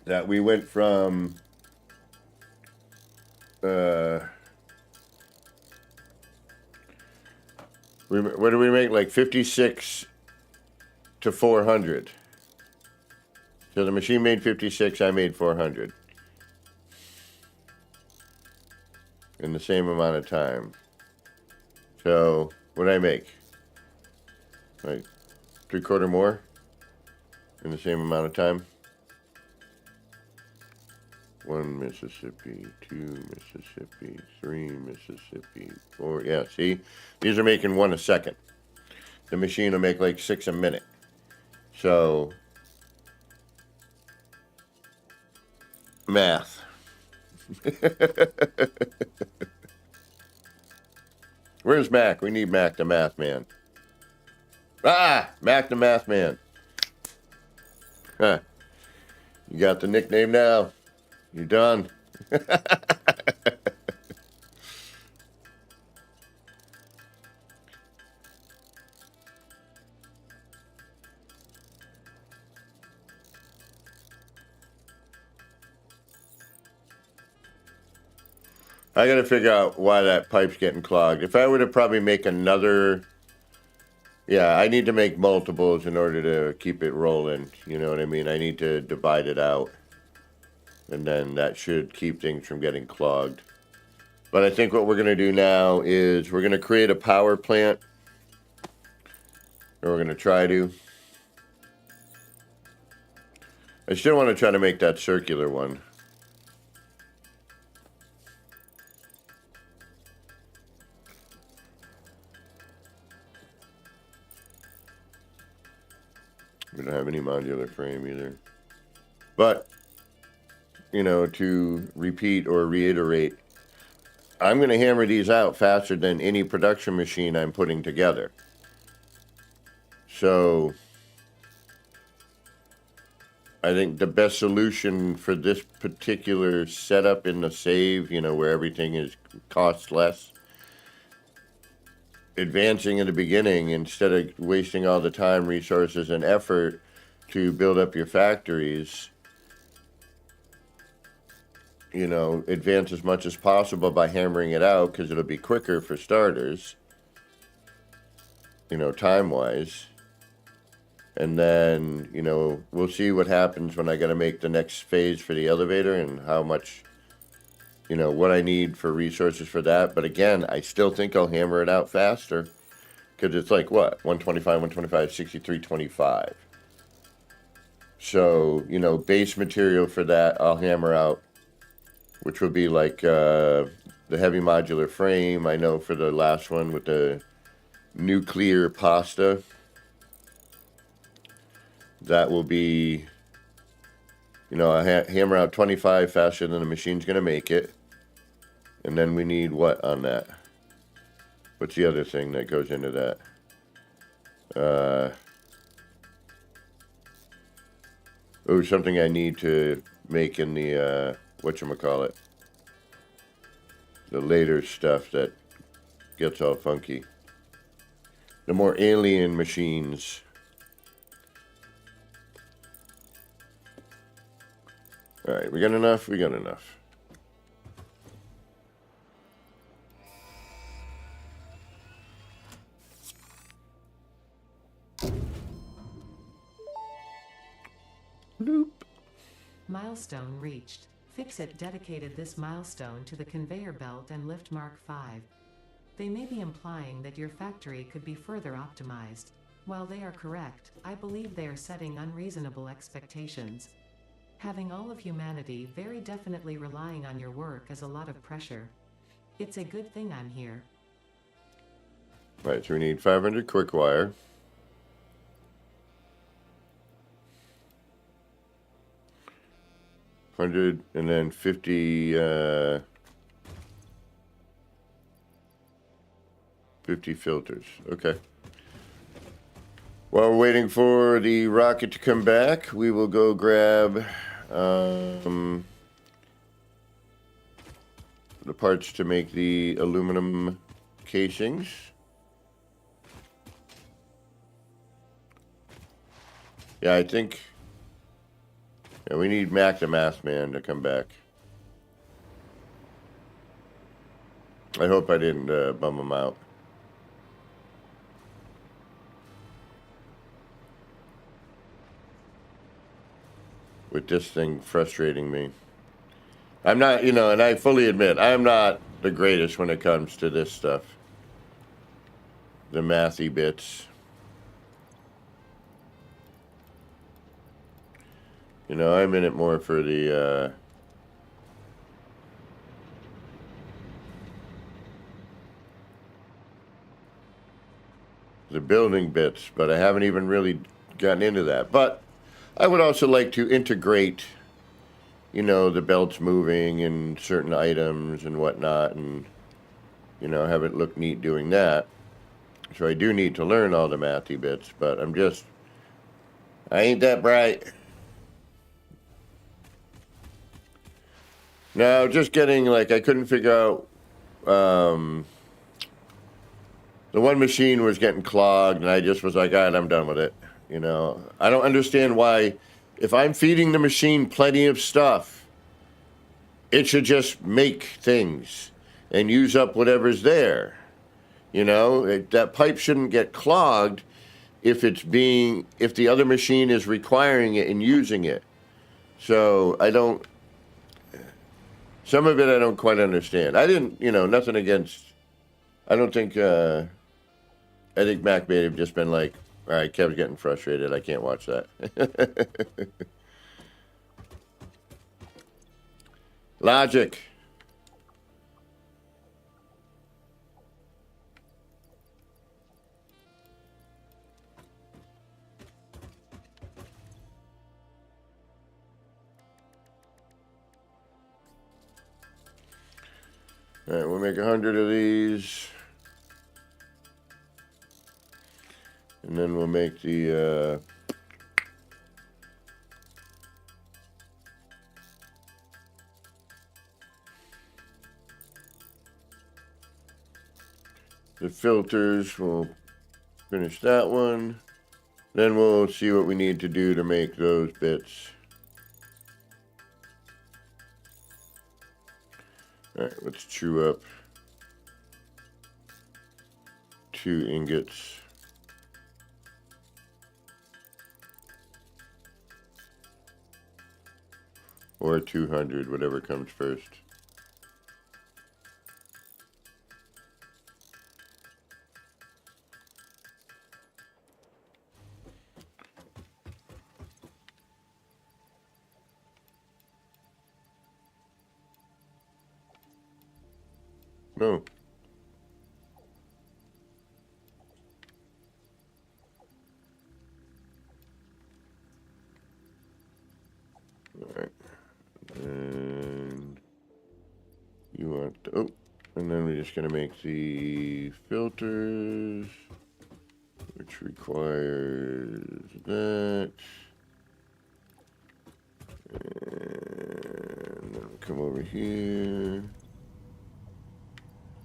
Speaker 2: That we went from what do we make? Like 56 to 400. So the machine made 56, I made 400. In the same amount of time. So, what did I make? Like, 3/4 more? In the same amount of time? 1 Mississippi, 2 Mississippi, 3 Mississippi, 4. Yeah, see? These are making 1 a second. The machine will make like 6 a minute. So, math. Where's Mac? We need Mac the Math Man. Ah! Mac the Math Man. Huh. You got the nickname now. You done. I gotta figure out why that pipe's getting clogged. If I were to probably make another... Yeah, I need to make multiples in order to keep it rolling. You know what I mean? I need to divide it out. And then that should keep things from getting clogged. But I think what we're going to do now is we're going to create a power plant. Or we're going to try to. I still want to try to make that circular one. We don't have any modular frame either. But, you know, to repeat or reiterate, I'm going to hammer these out faster than any production machine I'm putting together. So, I think the best solution for this particular setup in the save, you know, where everything is costs less, advancing in the beginning instead of wasting all the time, resources, and effort to build up your factories, you know, advance as much as possible by hammering it out because it'll be quicker for starters, you know, time-wise. And then, you know, we'll see what happens when I got to make the next phase for the elevator and how much, you know, what I need for resources for that. But again, I still think I'll hammer it out faster because it's like, what, 125, 125, 6325. So, you know, base material for that I'll hammer out, which will be like the heavy modular frame, I know, for the last one with the nuclear pasta. That will be, you know, I hammer out 25 faster than the machine's going to make it. And then we need what on that? What's the other thing that goes into that? Oh, something I need to make in the, whatchamacallit? The later stuff that gets all funky. The more alien machines. Alright, we got enough? We got enough. Bloop.
Speaker 4: Milestone reached. Fixit dedicated this milestone to the conveyor belt and lift Mark V. They may be implying that your factory could be further optimized. While they are correct, I believe they are setting unreasonable expectations. Having all of humanity very definitely relying on your work is a lot of pressure. It's a good thing I'm here.
Speaker 2: Right, so we need 500 quick wire. $100 and then 50 50 filters. Okay. While we're waiting for the rocket to come back, we will go grab the parts to make the aluminum casings. Yeah, I think... Yeah, we need Mac the Math Man to come back. I hope I didn't bum him out. With this thing frustrating me. I'm not, you know, and I fully admit, I'm not the greatest when it comes to this stuff. the mathy bits. You know, I'm in it more for the building bits, but I haven't even really gotten into that. But I would also like to integrate, you know, the belts moving and certain items and whatnot, and, you know, have it look neat doing that. So I do need to learn all the mathy bits, but I ain't that bright. No, just getting, like, I couldn't figure out, the one machine was getting clogged, and I just was like, all right, I'm done with it. You know, I don't understand why, if I'm feeding the machine plenty of stuff, it should just make things and use up whatever's there. You know, that pipe shouldn't get clogged if the other machine is requiring it and using it. So some of it I don't quite understand. I didn't, you know, nothing against, I don't think, I think Mac may have just been like, all right, Kev's getting frustrated. I can't watch that. Logic. All right, we'll make 100 of these. And then we'll make the filters. We'll finish that one. Then we'll see what we need to do to make those bits. All right, let's chew up 2 ingots. Or 200, whatever comes first. No. All right. And you want, and then we're just going to make the filters, which requires that. And then we'll come over here.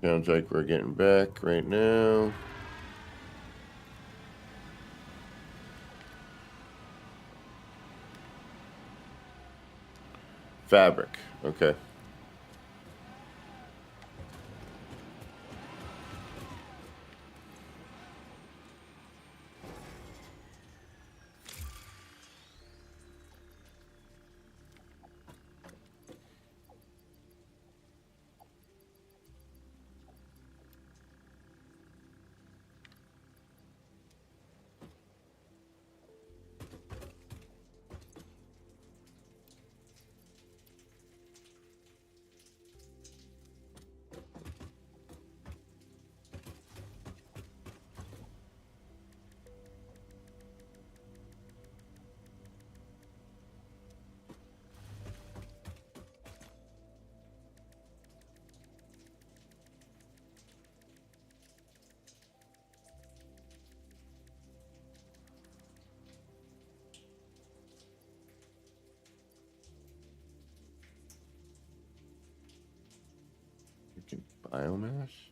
Speaker 2: Sounds like we're getting back right now. Fabric, okay. Biomass?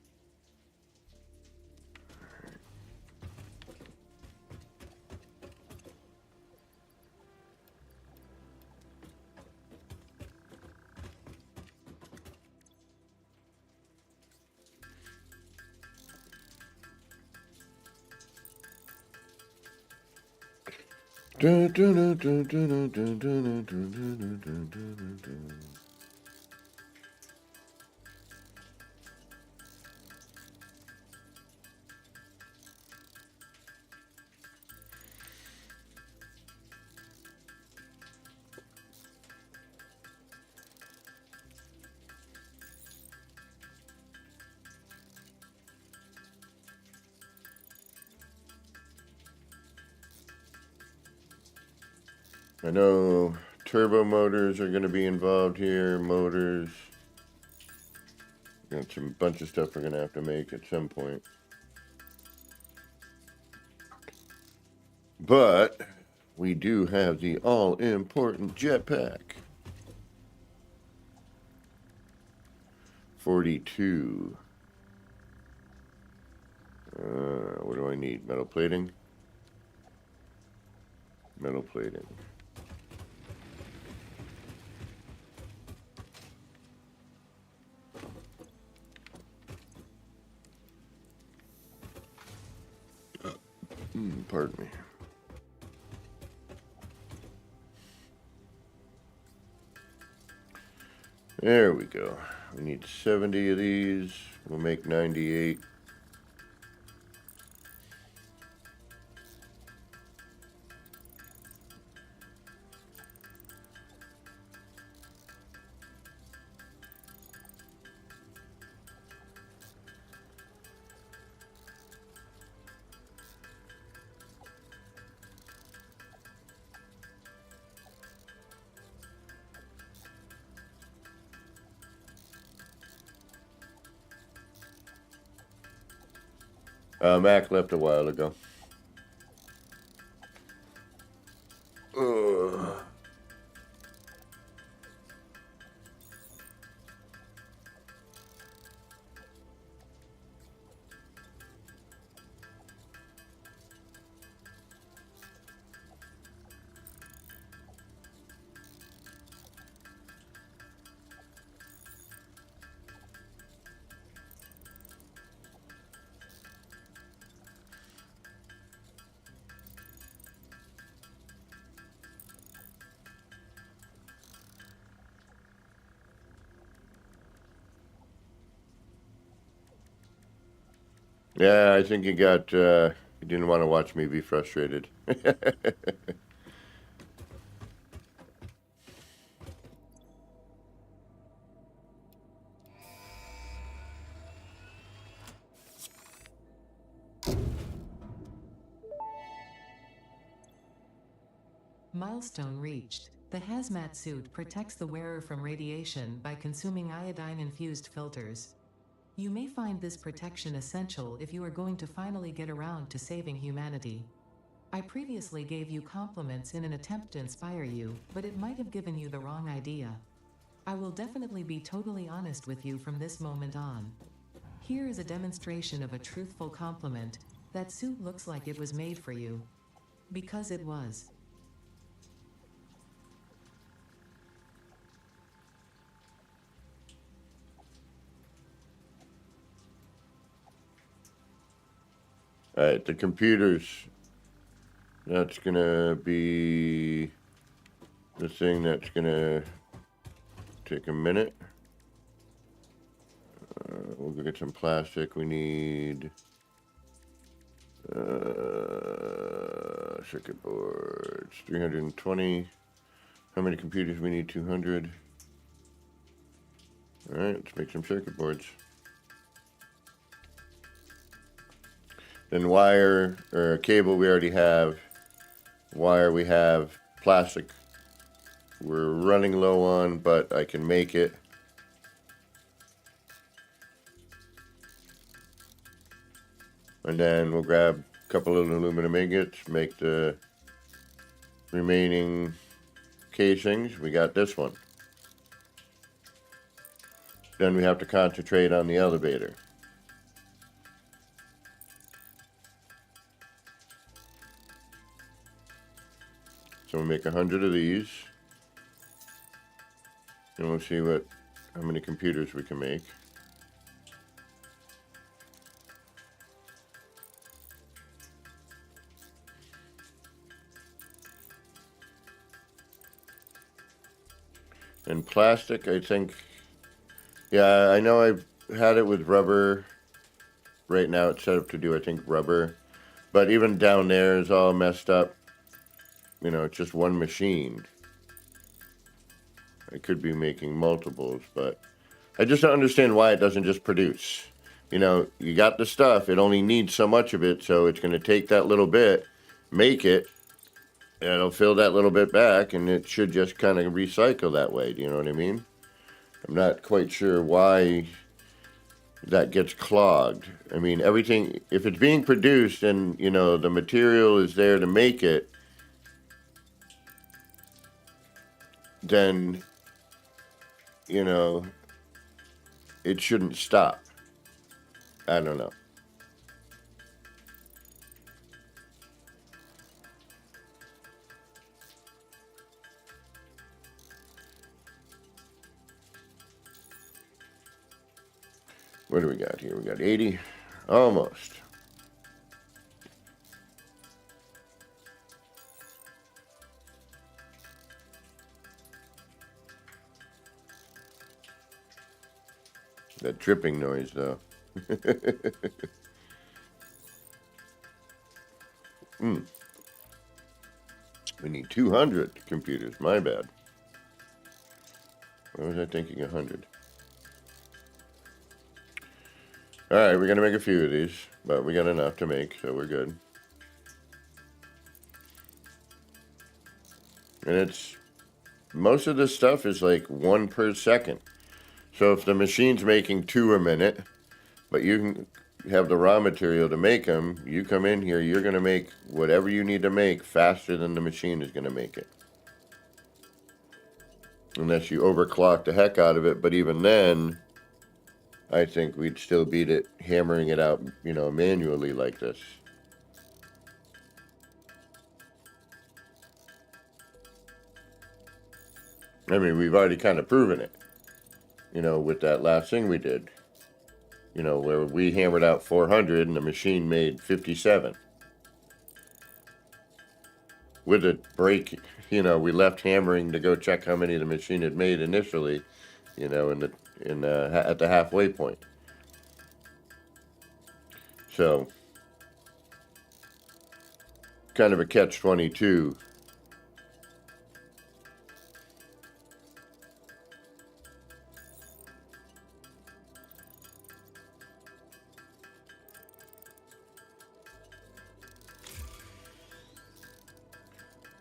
Speaker 2: I know turbo motors are going to be involved here. Motors. Got some bunch of stuff we're going to have to make at some point. But we do have the all-important jetpack. 42. What do I need? Metal plating? Metal plating. Pardon me. There we go. We need 70 of these. We'll make 98. Mac left a while ago. Ugh. Yeah, I think he got, he didn't want to watch me be frustrated.
Speaker 4: Milestone reached. The hazmat suit protects the wearer from radiation by consuming iodine-infused filters. You may find this protection essential if you are going to finally get around to saving humanity. I previously gave you compliments in an attempt to inspire you, but it might have given you the wrong idea. I will definitely be totally honest with you from this moment on. Here is a demonstration of a truthful compliment. That suit looks like it was made for you. Because it was.
Speaker 2: Alright, the computers. That's gonna be the thing that's gonna take a minute. We'll go get some plastic. We need circuit boards. 320. How many computers we need? 200. Alright, let's make some circuit boards. Then wire or cable we already have. Wire we have. Plastic we're running low on, but I can make it. And then we'll grab a couple of aluminum ingots, make the remaining casings. We got this one. Then we have to concentrate on the elevator. So we'll make 100 of these. And we'll see how many computers we can make. And plastic, I think, yeah, I know I've had it with rubber. Right now it's set up to do, I think, rubber. But even down there is all messed up. You know, it's just one machine. I could be making multiples, but I just don't understand why it doesn't just produce. You know, you got the stuff, it only needs so much of it, so it's going to take that little bit, make it, it'll fill that little bit back, and it should just kind of recycle that way. Do you know what I mean? I'm not quite sure why that gets clogged. I mean, everything, if it's being produced and, you know, the material is there to make it, then, you know, it shouldn't stop. I don't know. What do we got here? We got 80. Almost. That dripping noise, though. We need 200 computers. My bad. Why was I thinking 100? All right, we're going to make a few of these, but we got enough to make, so we're good. And it's, most of this stuff is like 1 per second. So if the machine's making 2 a minute, but you can have the raw material to make them, you come in here, you're going to make whatever you need to make faster than the machine is going to make it. Unless you overclock the heck out of it, but even then, I think we'd still beat it hammering it out, you know, manually like this. I mean, we've already kind of proven it, you know, with that last thing we did. You know, where we hammered out 400 and the machine made 57. With a break, you know, we left hammering to go check how many the machine had made initially, you know, at the halfway point. So, kind of a catch-22.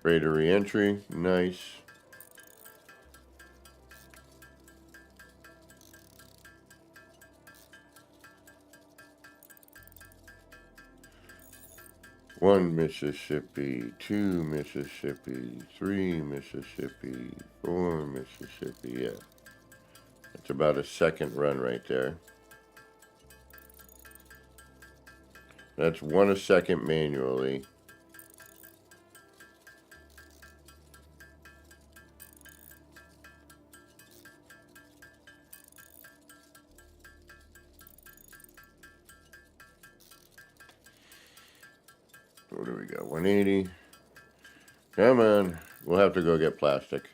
Speaker 2: Rate of re-entry, nice. One Mississippi, 2 Mississippi, 3 Mississippi, 4 Mississippi, yeah. That's about a second run right there. That's 1 a second manually. What do we got? 180. Come on. We'll have to go get plastic.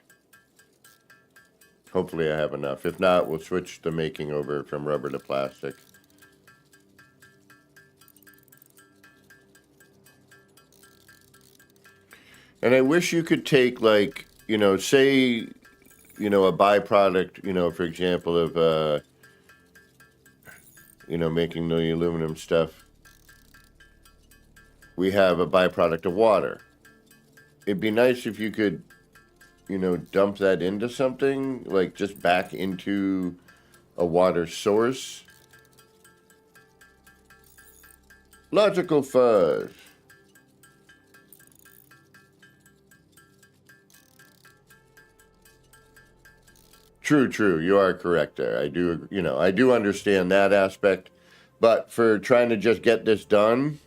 Speaker 2: Hopefully I have enough. If not, we'll switch the making over from rubber to plastic. And I wish you could take, like, you know, say, you know, a byproduct, you know, for example, of, you know, making the aluminum stuff. We have a byproduct of water. It'd be nice if you could, you know, dump that into something, like just back into a water source. Logical fuzz. True. You are correct there. I do, you know, I do understand that aspect. But for trying to just get this done,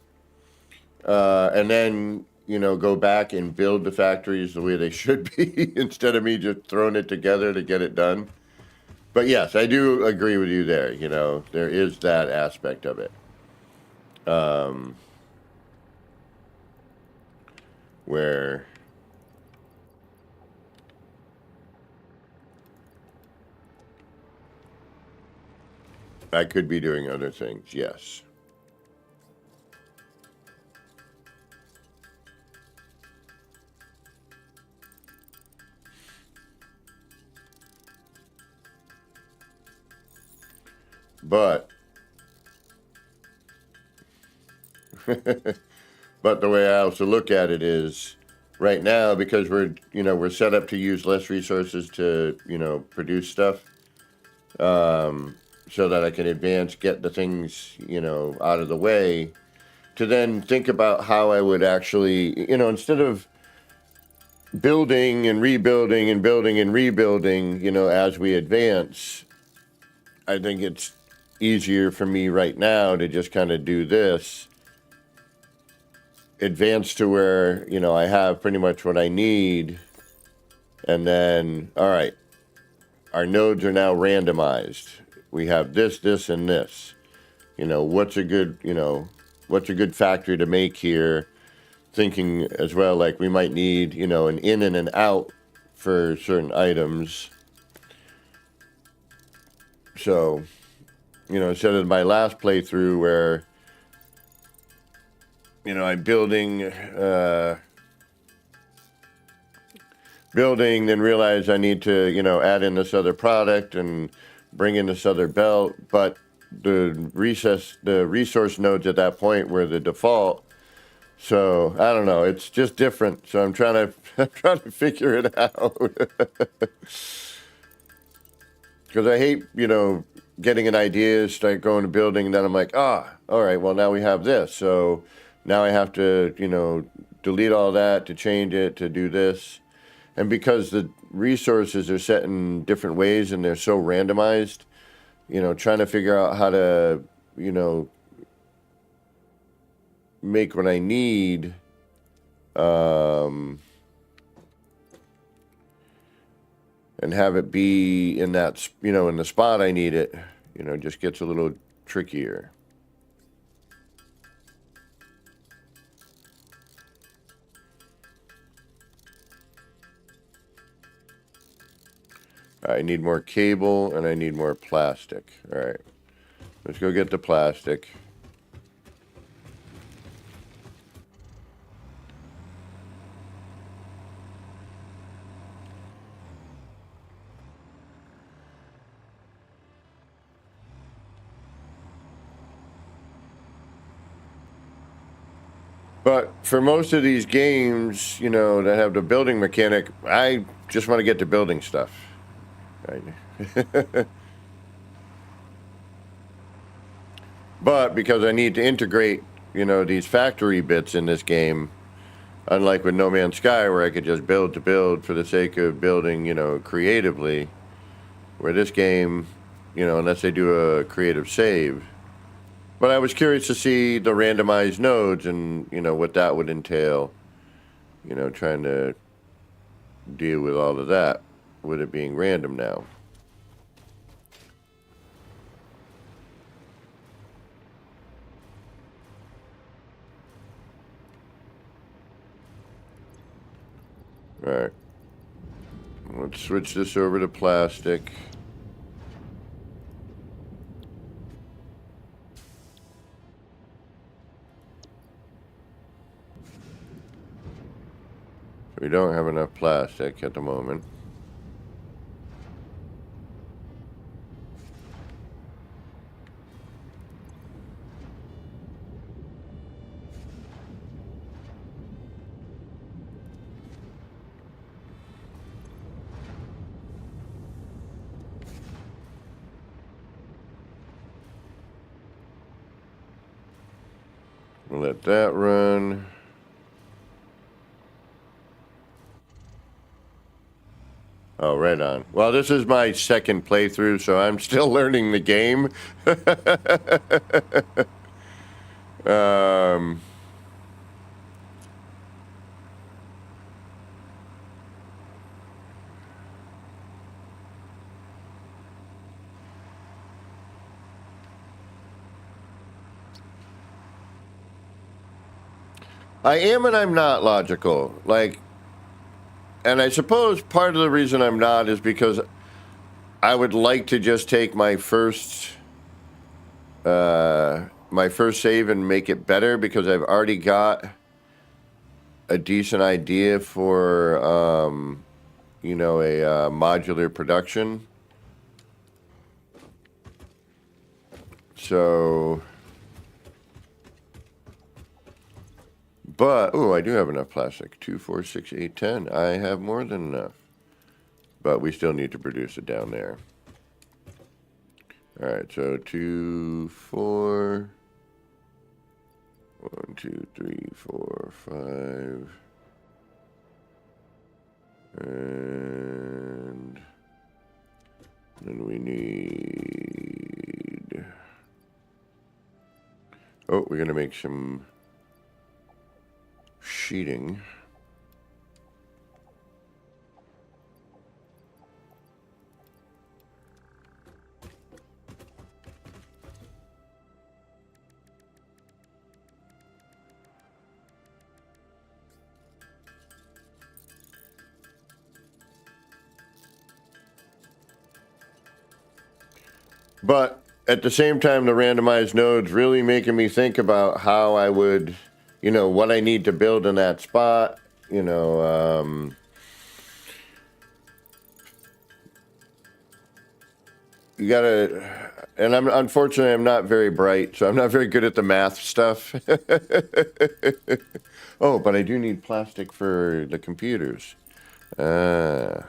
Speaker 2: and then, you know, go back and build the factories the way they should be instead of me just throwing it together to get it done. But yes, I do agree with you there. You know, there is that aspect of it. Where I could be doing other things, yes. But but the way I also look at it is, right now because we're set up to use less resources to, produce stuff. So that I can get the things, out of the way, to then think about how I would actually, instead of building and rebuilding and building and rebuilding, as we advance, I think it's easier for me right now to just kind of do this, advance to where, I have pretty much what I need. And then, all right, our nodes are now randomized. We have this, this, and this. What's a good factory to make here? Thinking as well, like we might need, an in and an out for certain items. So, instead of my last playthrough where, I'm building, then realize I need to, add in this other product and bring in this other belt, but the resource nodes at that point were the default. So I don't know. It's just different. So I'm trying to figure it out. Because I hate, getting an idea, start going to building, and then I'm like, all right, well now we have this. So now I have to, delete all that to change it to do this. And because the resources are set in different ways and they're so randomized, trying to figure out how to, make what I need, and have it be in that, in the spot I need it, just gets a little trickier. I need more cable and I need more plastic. All right, let's go get the plastic. But for most of these games, that have the building mechanic, I just want to get to building stuff. Right? But because I need to integrate, these factory bits in this game, unlike with No Man's Sky, where I could just build to build for the sake of building, creatively, where this game, unless they do a creative save. But I was curious to see the randomized nodes and, what that would entail, trying to deal with all of that, with it being random now. All right. Let's switch this over to plastic. We don't have enough plastic at the moment. We'll let that run. Oh, right on. Well, this is my second playthrough, so I'm still learning the game. I am and I'm not logical. And I suppose part of the reason I'm not is because I would like to just take my first save and make it better, because I've already got a decent idea for, a modular production. So But, oh, I do have enough plastic. 2, 4, 6, 8, 10. I have more than enough. But we still need to produce it down there. All right, so 2, 4. 1, 2, 3, 4, 5. And then we need... Oh, we're going to make some sheeting. But at the same time, the randomized nodes really making me think about how I would, you know, what I need to build in that spot, you know, you gotta, and unfortunately, I'm not very bright, so I'm not very good at the math stuff. Oh, but I do need plastic for the computers. So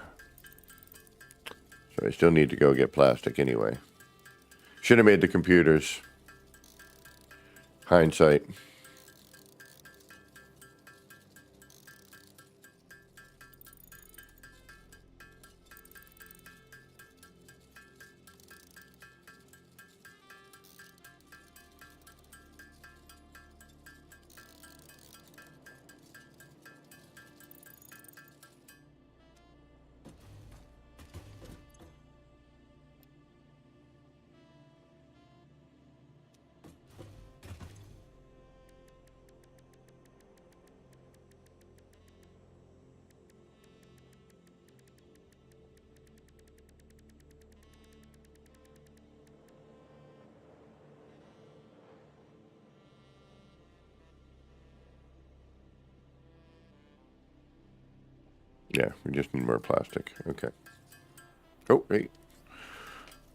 Speaker 2: I still need to go get plastic anyway. Should have made the computers. Hindsight. Yeah, we just need more plastic. Okay. Oh, wait.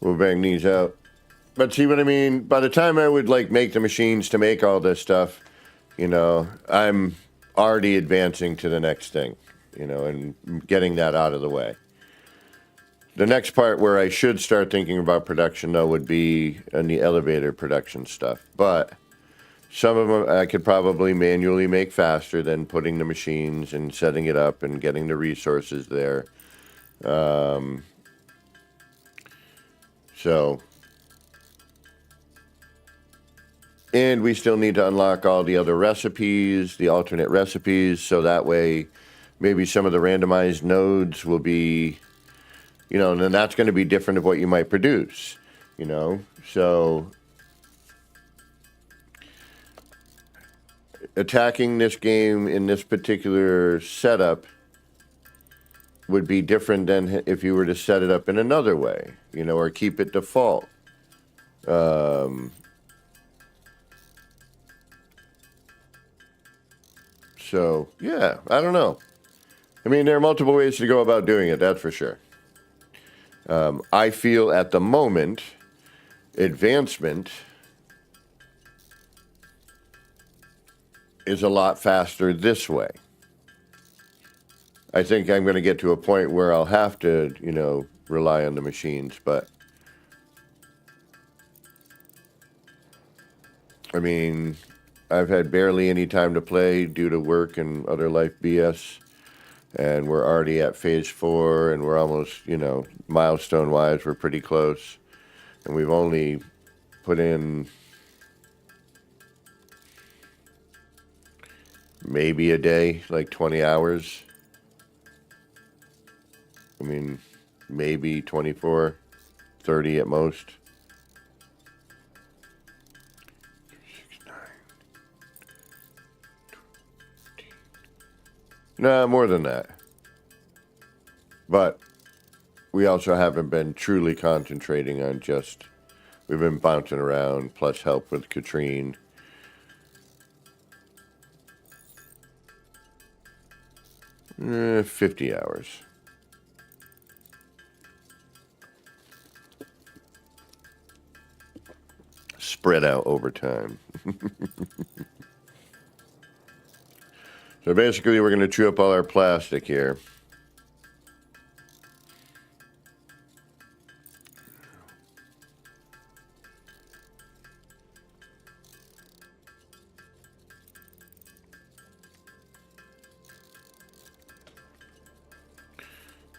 Speaker 2: We'll bang these out. But see what I mean? By the time I would like make the machines to make all this stuff, you know, I'm already advancing to the next thing, you know, and getting that out of the way. The next part where I should start thinking about production, though, would be in the elevator production stuff. But some of them I could probably manually make faster than putting the machines and setting it up and getting the resources there. So, and we still need to unlock all the other recipes, the alternate recipes, so that way maybe some of the randomized nodes will be, you know, and then that's going to be different of what you might produce, you know. So attacking this game in this particular setup would be different than if you were to set it up in another way, you know, or keep it default. So, yeah, I don't know. I mean, there are multiple ways to go about doing it, that's for sure. I feel at the moment, advancement is a lot faster this way. I think I'm going to get to a point where I'll have to, you know, rely on the machines, but I mean, I've had barely any time to play due to work and other life BS, and we're already at phase 4, and we're almost, you know, milestone-wise, we're pretty close, and we've only put in maybe a day, like 20 hours. I mean, maybe 24, 30 at most. 6, 9, 15. No, more than that. But we also haven't been truly concentrating on just, we've been bouncing around, plus help with Katrine. 50 hours. Spread out over time. So basically, we're going to chew up all our plastic here.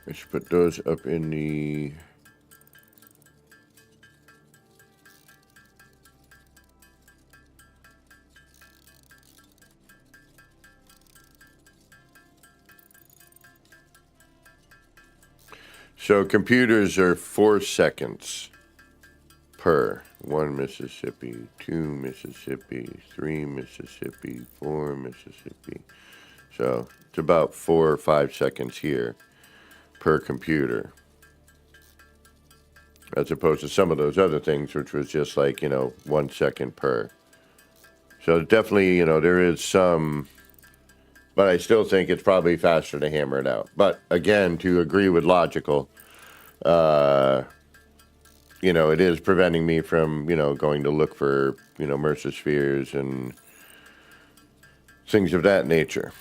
Speaker 2: I should put those up in the... So computers are 4 seconds per. 1 Mississippi, 2 Mississippi, 3 Mississippi, 4 Mississippi. So it's about 4 or 5 seconds here per computer. As opposed to some of those other things, which was just like, 1 second per. So definitely, there is some, but I still think it's probably faster to hammer it out. But again, to agree with Logical, it is preventing me from, going to look for, Mercer spheres and things of that nature.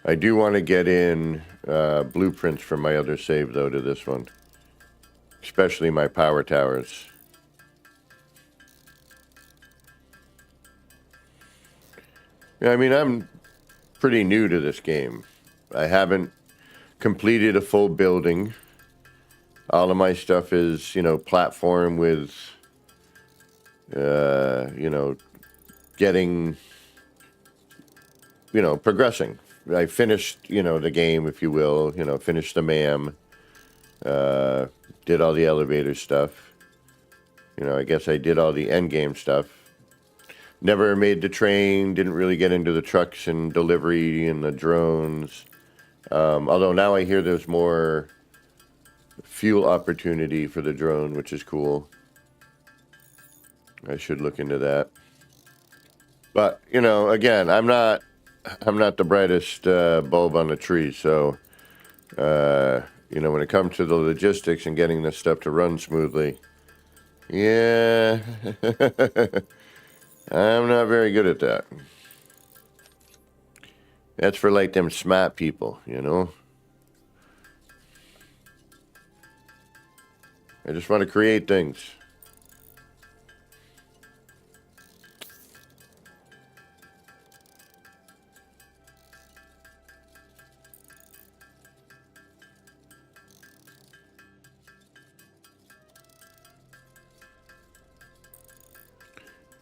Speaker 2: I do want to get in blueprints from my other save, though, to this one. Especially my power towers. Yeah, I mean, I'm pretty new to this game. I haven't completed a full building. All of my stuff is, platform with, getting, progressing. I finished, the game, if you will, finished the MAM, did all the elevator stuff. I guess I did all the end game stuff. Never made the train, didn't really get into the trucks and delivery and the drones. Although now I hear there's more fuel opportunity for the drone, which is cool. I should look into that. But, again, I'm not the brightest bulb on the tree, so, when it comes to the logistics and getting this stuff to run smoothly, yeah, I'm not very good at that. That's for, like, them smart people, I just want to create things.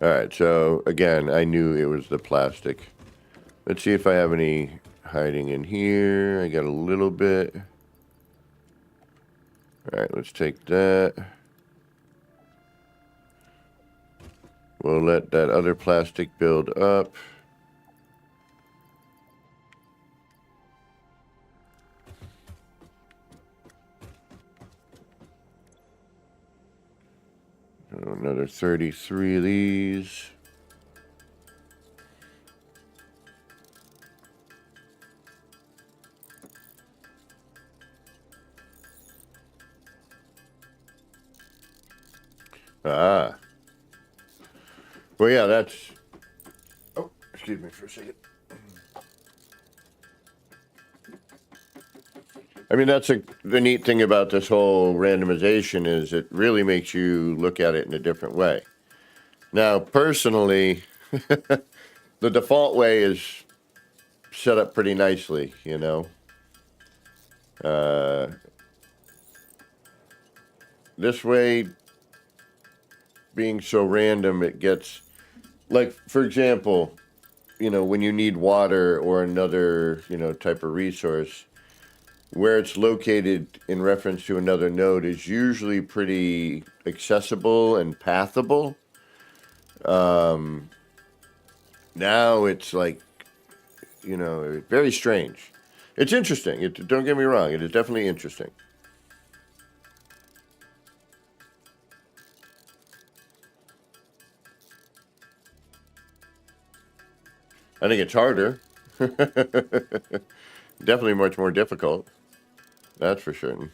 Speaker 2: All right, so again, I knew it was the plastic. Let's see if I have any hiding in here. I got a little bit. All right, let's take that. We'll let that other plastic build up. Another 33 of these. Ah. Well, yeah, that's... Oh, excuse me for a second. I mean, that's the neat thing about this whole randomization is it really makes you look at it in a different way. Now, personally, the default way is set up pretty nicely, This way, being so random, it gets... Like, for example, when you need water or another, type of resource, where it's located in reference to another node is usually pretty accessible and pathable. Now it's like, very strange. It's interesting. Don't get me wrong. It is definitely interesting. I think it's harder. Definitely much more difficult. That's for certain.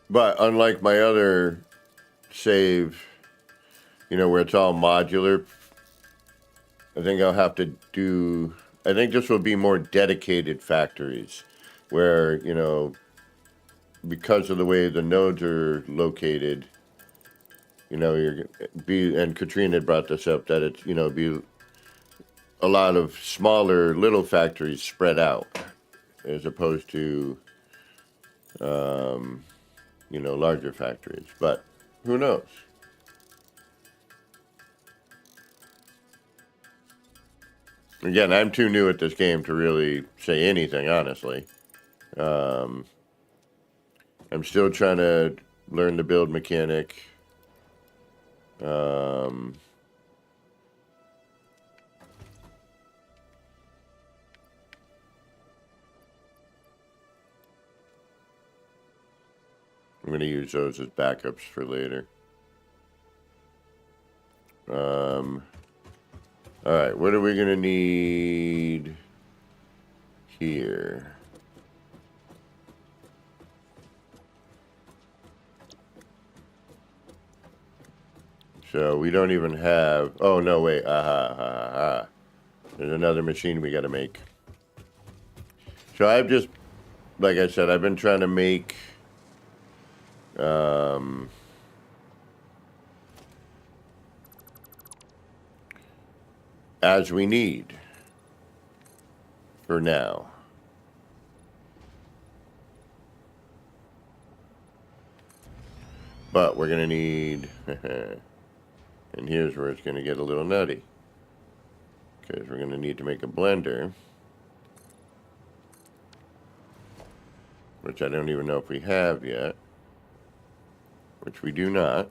Speaker 2: But unlike my other save, you know, where it's all modular, I think I'll have to do, I think this will be more dedicated factories where, you know, because of the way the nodes are located, you know, and Katrina had brought this up, that it's, you know, be a lot of smaller little factories spread out as opposed to, you know, larger factories. But who knows? Again, I'm too new at this game to really say anything, honestly. I'm still trying to learn the build mechanic. I'm going to use those as backups for later. All right, what are we going to need here? So we don't even have, oh no, wait, There's another machine we got to make. So I've just, like I said, I've been trying to make, as we need for now. But we're going to need, and here's where it's going to get a little nutty. Because we're going to need to make a blender. Which I don't even know if we have yet. Which we do not.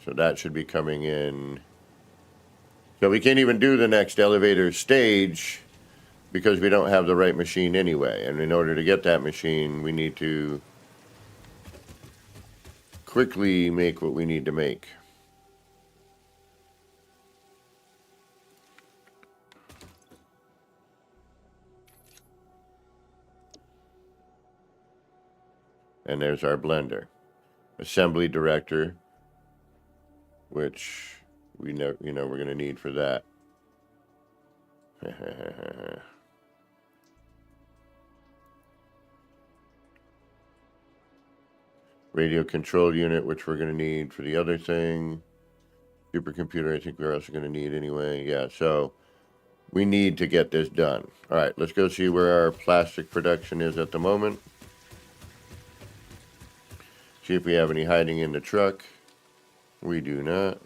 Speaker 2: So that should be coming in. So we can't even do the next elevator stage because we don't have the right machine anyway. And in order to get that machine, we need to quickly make what we need to make. And there's our blender. Assembly director, which we know, you know, we're going to need for that. Radio control unit, which we're going to need for the other thing. Supercomputer, I think we're also going to need anyway. Yeah, so we need to get this done. All right, let's go see where our plastic production is at the moment. See if we have any hiding in the truck. We do not.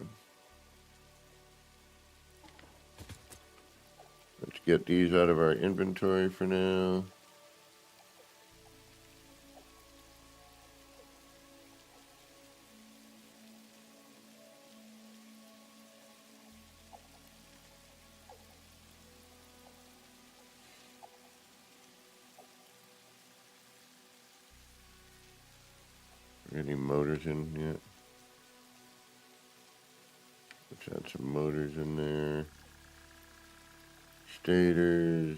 Speaker 2: Let's get these out of our inventory for now. Any motors in yet? Let's add some motors in there. Stators.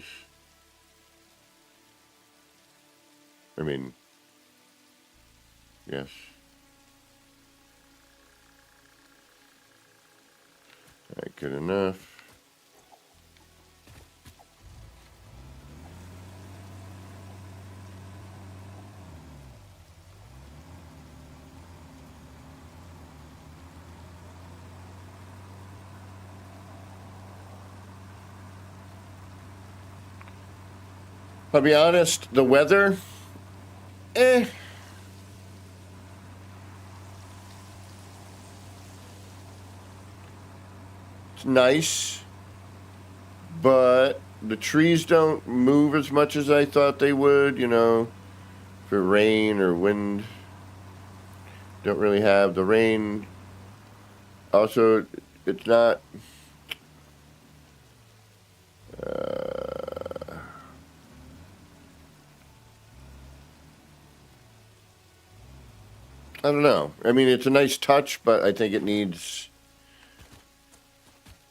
Speaker 2: I mean, yes. All right, good enough. I'll be honest, the weather, It's nice, but the trees don't move as much as I thought they would, you know, for rain or wind. Don't really have the rain. Also, it's not, I don't know. I mean, it's a nice touch, but I think it needs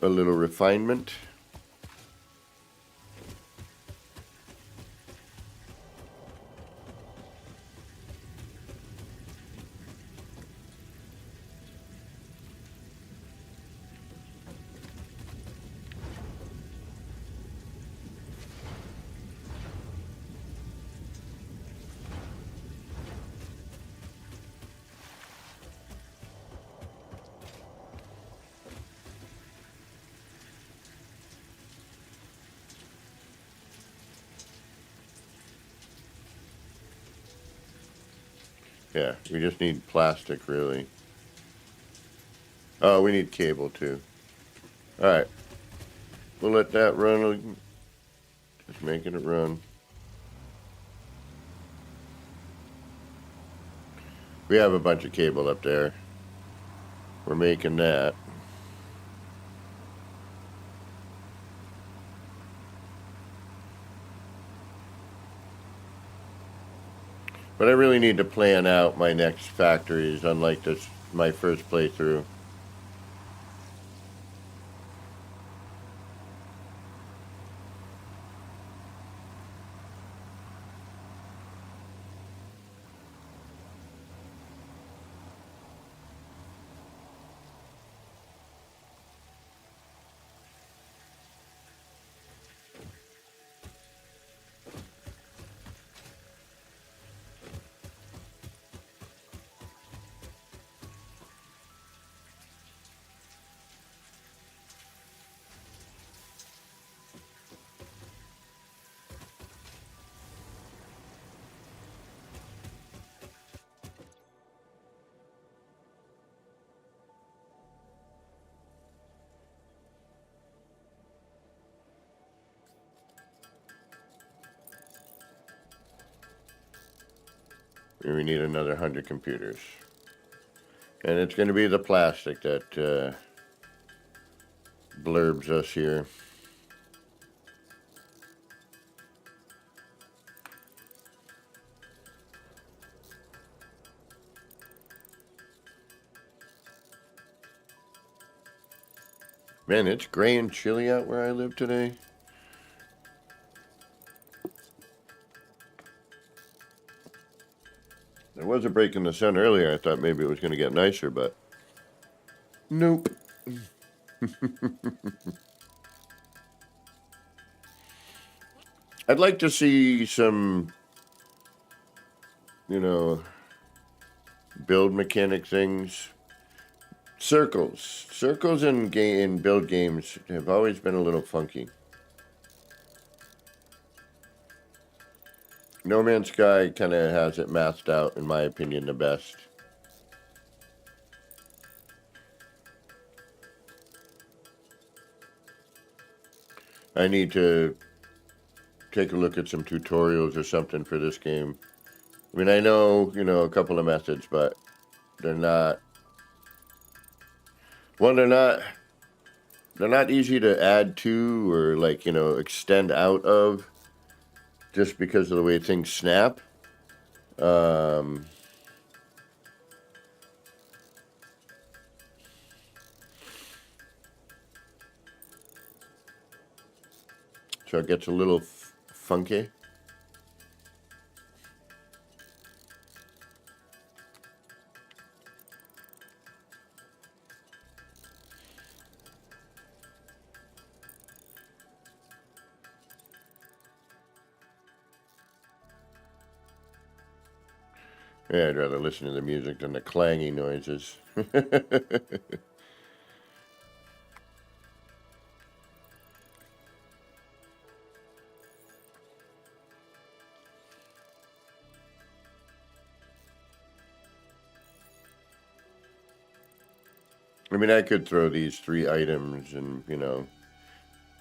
Speaker 2: a little refinement. Yeah, we just need plastic, really. Oh, we need cable, too. Alright. We'll let that run. Just making it run. We have a bunch of cable up there. We're making that. But I really need to plan out my next factories, unlike this, my first playthrough. We need another 100 computers. And it's going to be the plastic that blurbs us here. Man, it's gray and chilly out where I live today. There was a break in the sun earlier. I thought maybe it was going to get nicer, but nope. I'd like to see some, you know, build mechanic things. Circles in build games have always been a little funky. No Man's Sky kind of has it mathed out, in my opinion, the best. I need to take a look at some tutorials or something for this game. I mean, I know, a couple of methods, but they're not... Well, they're not easy to add to or, like, extend out of just because of the way things snap. So it gets a little funky. Yeah, I'd rather listen to the music than the clanging noises. I mean, I could throw these 3 items and,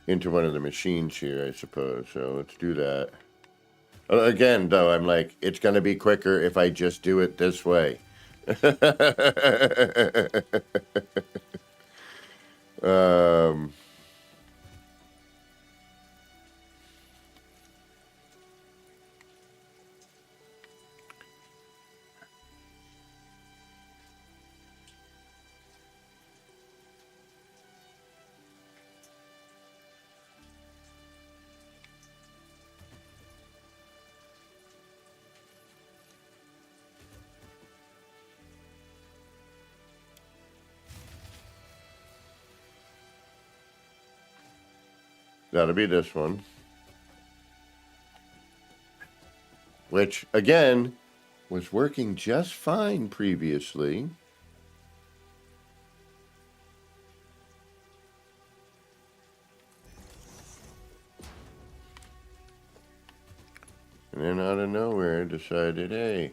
Speaker 2: into one of the machines here, I suppose. So let's do that. Again, though, I'm like, it's going to be quicker if I just do it this way. um, that'll be this one. Which, again, was working just fine previously. And then out of nowhere decided, hey,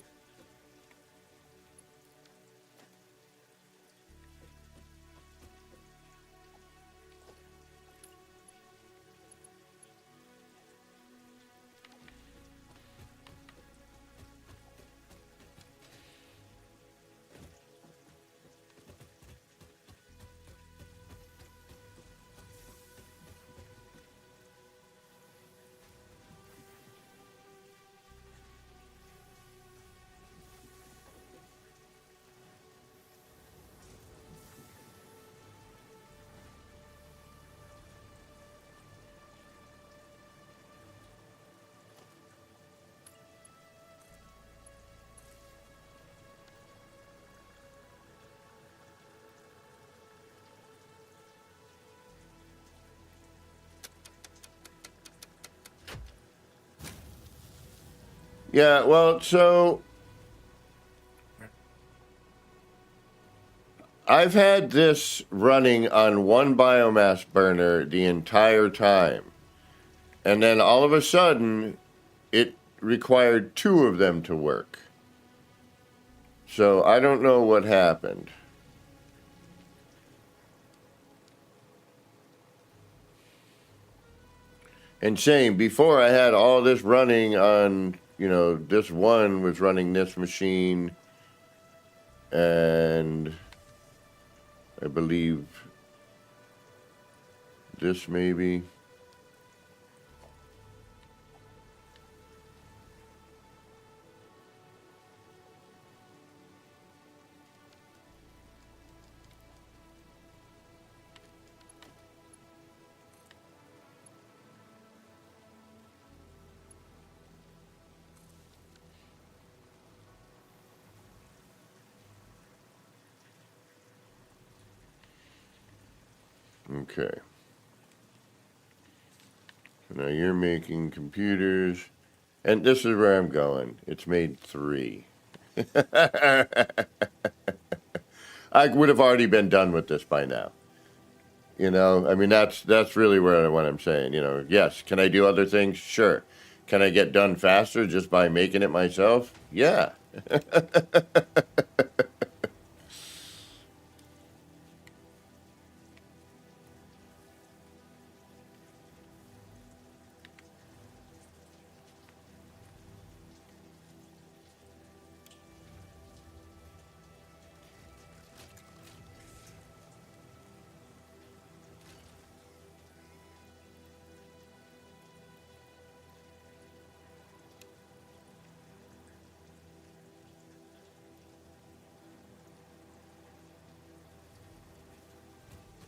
Speaker 2: Yeah, well, so I've had this running on one biomass burner the entire time. And then all of a sudden, it required two of them to work. So I don't know what happened. And same, before I had all this running on, this one was running this machine, and I believe this maybe. Okay. So now you're making computers, and this is where I'm going. It's made 3. I would have already been done with this by now. I mean, that's really what I'm saying. Yes, can I do other things? Sure. Can I get done faster just by making it myself? Yeah.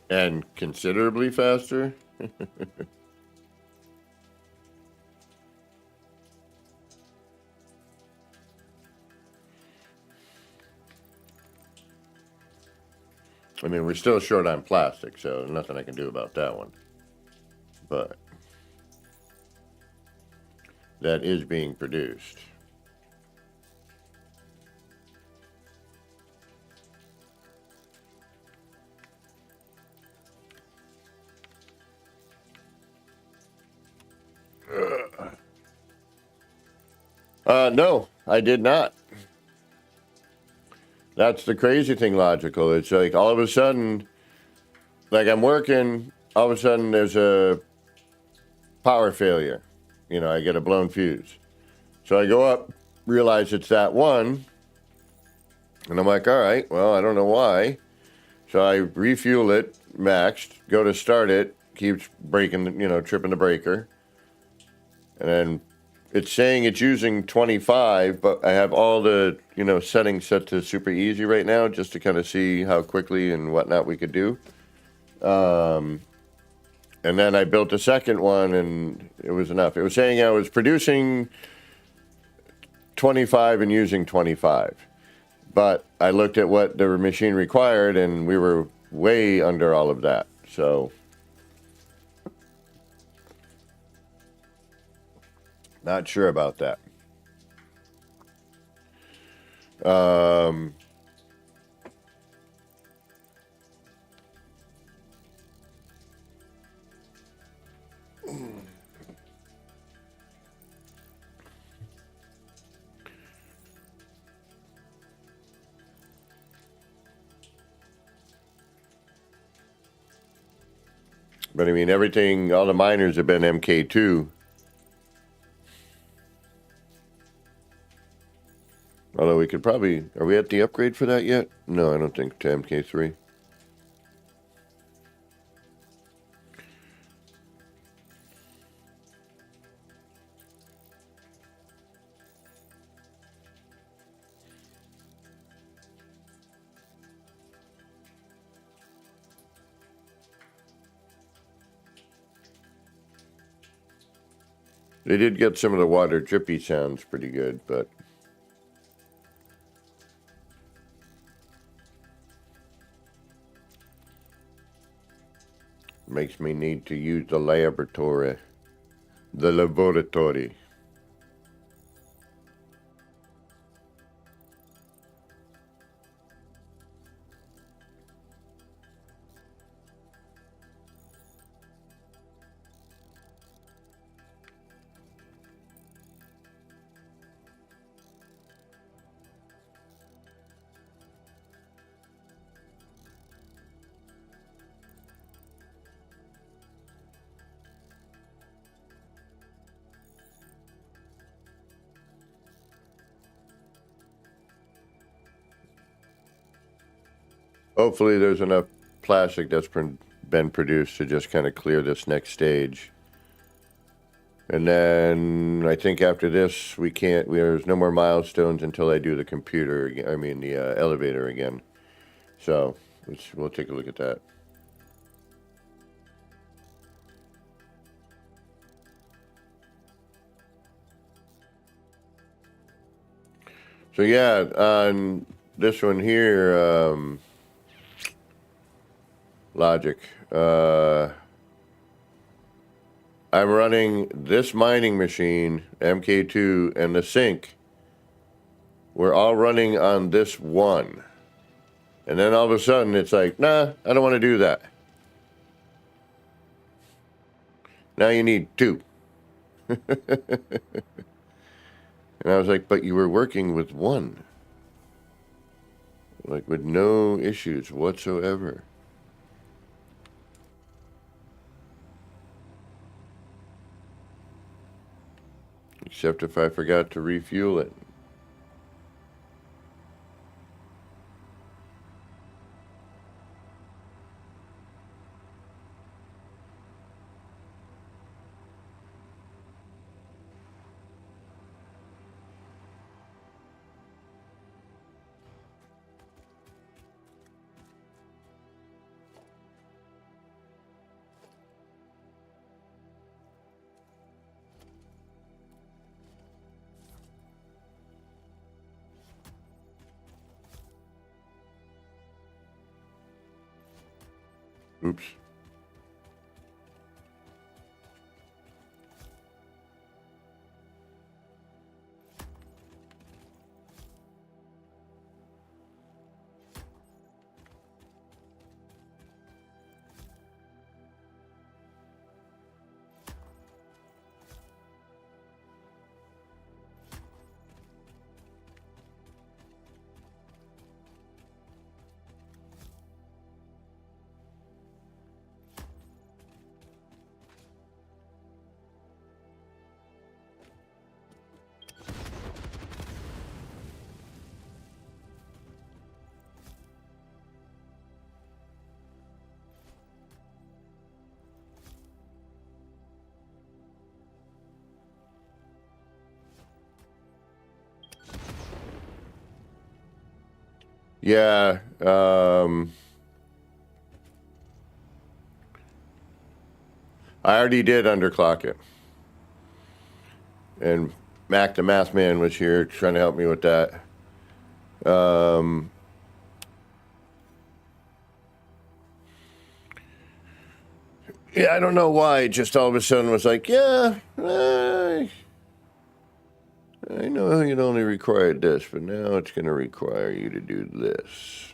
Speaker 2: And considerably faster. I mean, we're still short on plastic, so nothing I can do about that one. But that is being produced. No, I did not. That's the crazy thing, logical. It's like all of a sudden, like I'm working, all of a sudden there's a power failure. I get a blown fuse. So I go up, realize it's that one, and I'm like, all right, well, I don't know why. So I refuel it, maxed, go to start it, keeps breaking, tripping the breaker. And then it's saying it's using 25, but I have all the, settings set to super easy right now just to kind of see how quickly and whatnot we could do. And then I built a second one, and it was enough. It was saying I was producing 25 and using 25. But I looked at what the machine required, and we were way under all of that. So not sure about that. But I mean, everything, all the miners have been MK2. Although we could probably, are we at the upgrade for that yet? No, I don't think, to MK3. They did get some of the water drippy sounds pretty good, but makes me need to use the laboratory. The laboratory. Hopefully there's enough plastic that's been produced to just kind of clear this next stage. And then I think after this, there's no more milestones until I do the computer, the elevator again. So we'll take a look at that. So yeah, on this one here, logic. I'm running this mining machine, MK2, and the sink. We're all running on this one. And then all of a sudden it's like, nah, I don't want to do that. Now you need two. And I was like, but you were working with one. Like with no issues whatsoever. Except if I forgot to refuel it. Oops. Yeah, I already did underclock it. And Mac the math man was here trying to help me with that. Yeah, I don't know why. It just all of a sudden was like, yeah, I know you'd only required this, but now it's going to require you to do this.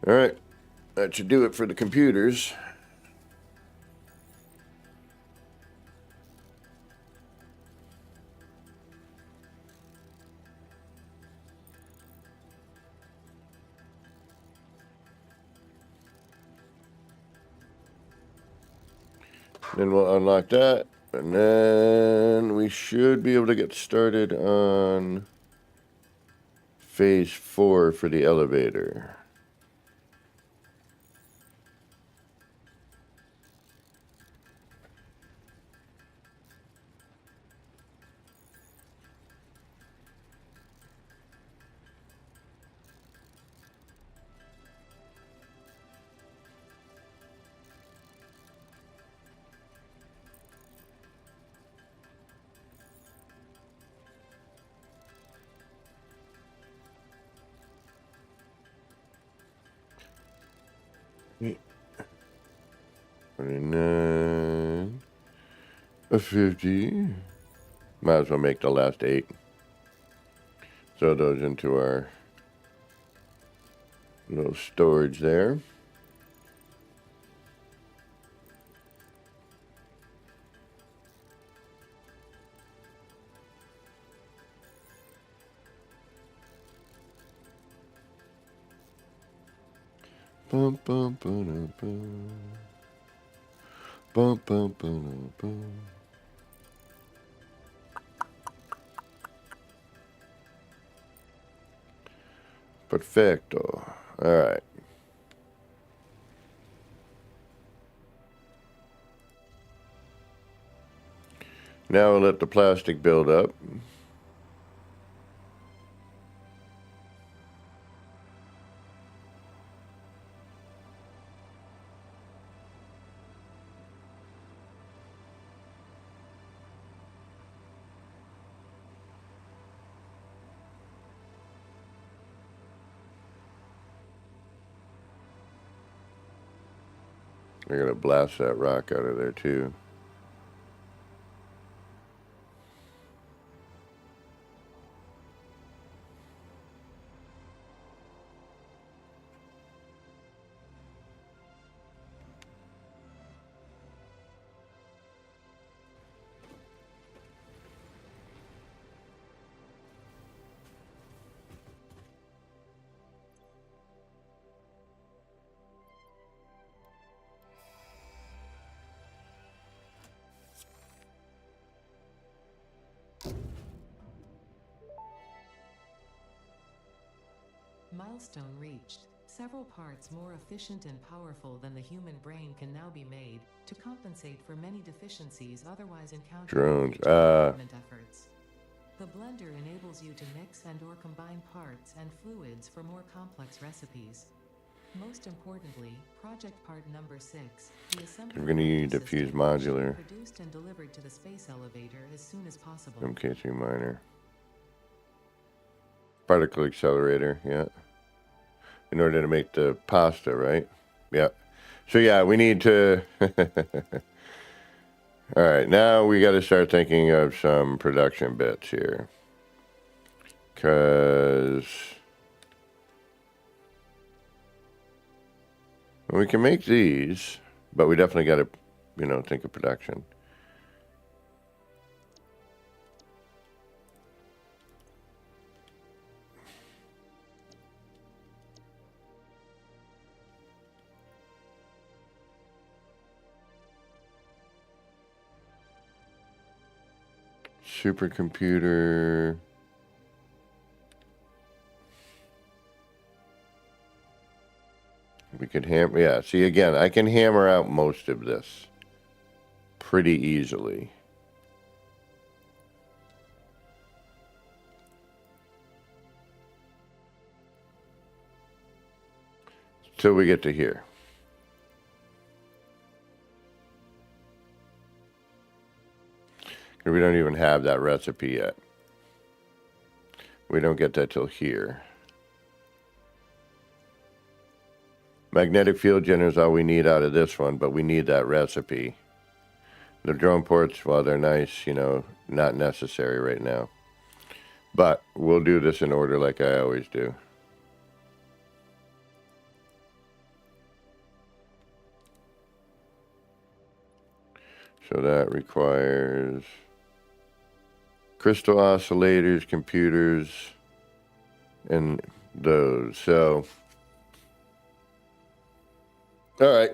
Speaker 2: All right, that should do it for the computers. Then we'll unlock that, and then we should be able to get started on phase 4 for the elevator. $29, a $50. Might as well make the last 8. Throw those into our little storage there. Bum, bum, bum, bum. Bum, bum, bum, bum. Perfecto. All right. Now we'll let the plastic build up. We're going to blast that rock out of there too.
Speaker 4: Milestone reached. Several parts more efficient and powerful than the human brain can now be made to compensate for many deficiencies otherwise encountered
Speaker 2: Drones.
Speaker 4: in future development efforts. The blender enables you to mix and or combine parts and fluids for more complex recipes. Most importantly, project part number 6, the assembly
Speaker 2: We're going to need
Speaker 4: system
Speaker 2: diffuse
Speaker 4: should be
Speaker 2: modular.
Speaker 4: produced and delivered to the space elevator as soon as possible.
Speaker 2: MK3 minor. Particle accelerator, yeah. In order to make the pasta, right? Yeah. So yeah, we need to... All right, now we got to start thinking of some production bits here. Because... we can make these, but we definitely got to, think of production. Supercomputer. We could hammer, yeah, see again, I can hammer out most of this pretty easily. Till we get to here. We don't even have that recipe yet. We don't get that till here. Magnetic field generator is all we need out of this one, but we need that recipe. The drone ports, while they're nice, not necessary right now. But we'll do this in order like I always do. So that requires crystal oscillators, computers, and those. So, all right.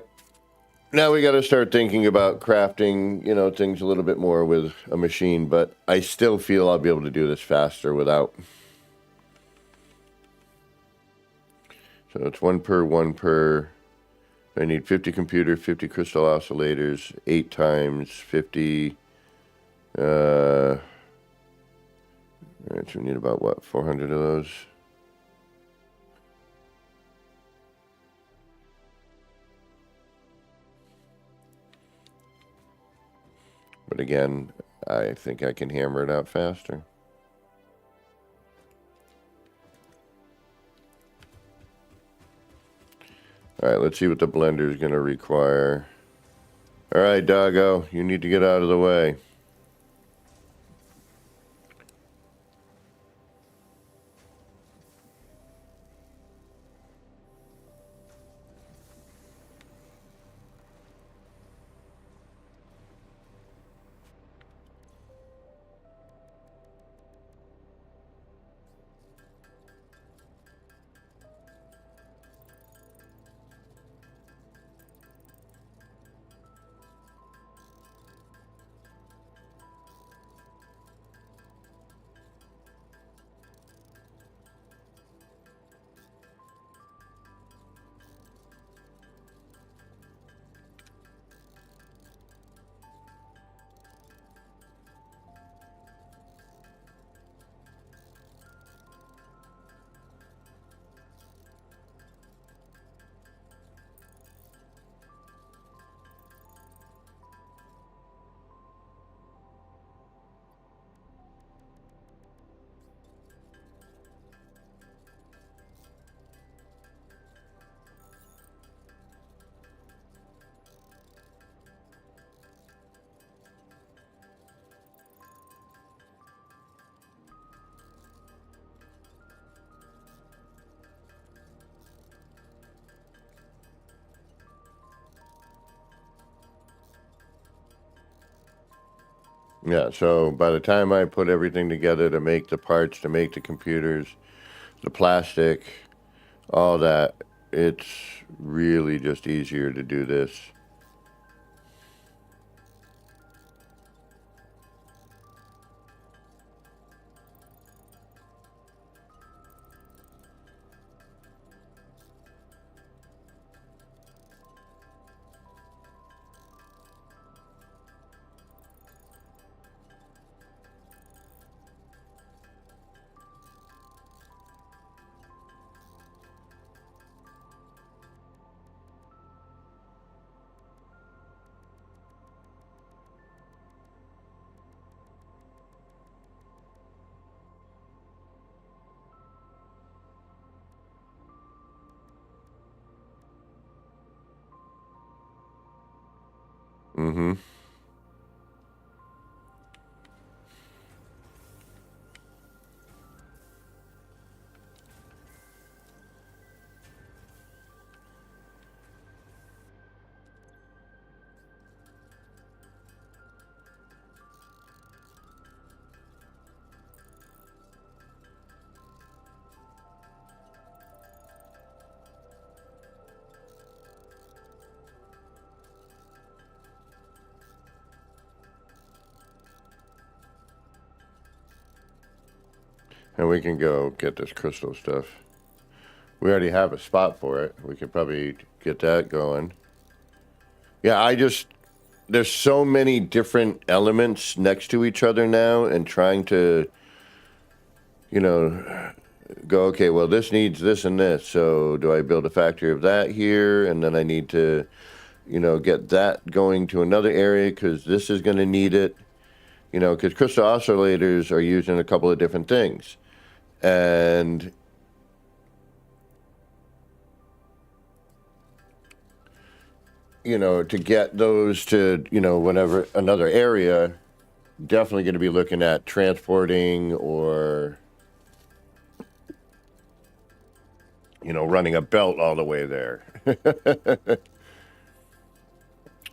Speaker 2: Now we got to start thinking about crafting, things a little bit more with a machine, but I still feel I'll be able to do this faster without. So it's one per. I need 50 computers, 50 crystal oscillators, 8 times 50. All right, so we need about, 400 of those? But again, I think I can hammer it out faster. All right, let's see what the blender is going to require. All right, doggo, you need to get out of the way. Yeah, so by the time I put everything together to make the parts, to make the computers, the plastic, all that, it's really just easier to do this. Mm-hmm. And we can go get this crystal stuff. We already have a spot for it. We could probably get that going. Yeah, there's so many different elements next to each other now, and trying to, go, okay, well, this needs this and this. So do I build a factory of that here? And then I need to, get that going to another area because this is going to need it. Because crystal oscillators are used in a couple of different things. And, to get those to, whatever, another area, definitely going to be looking at transporting or, running a belt all the way there.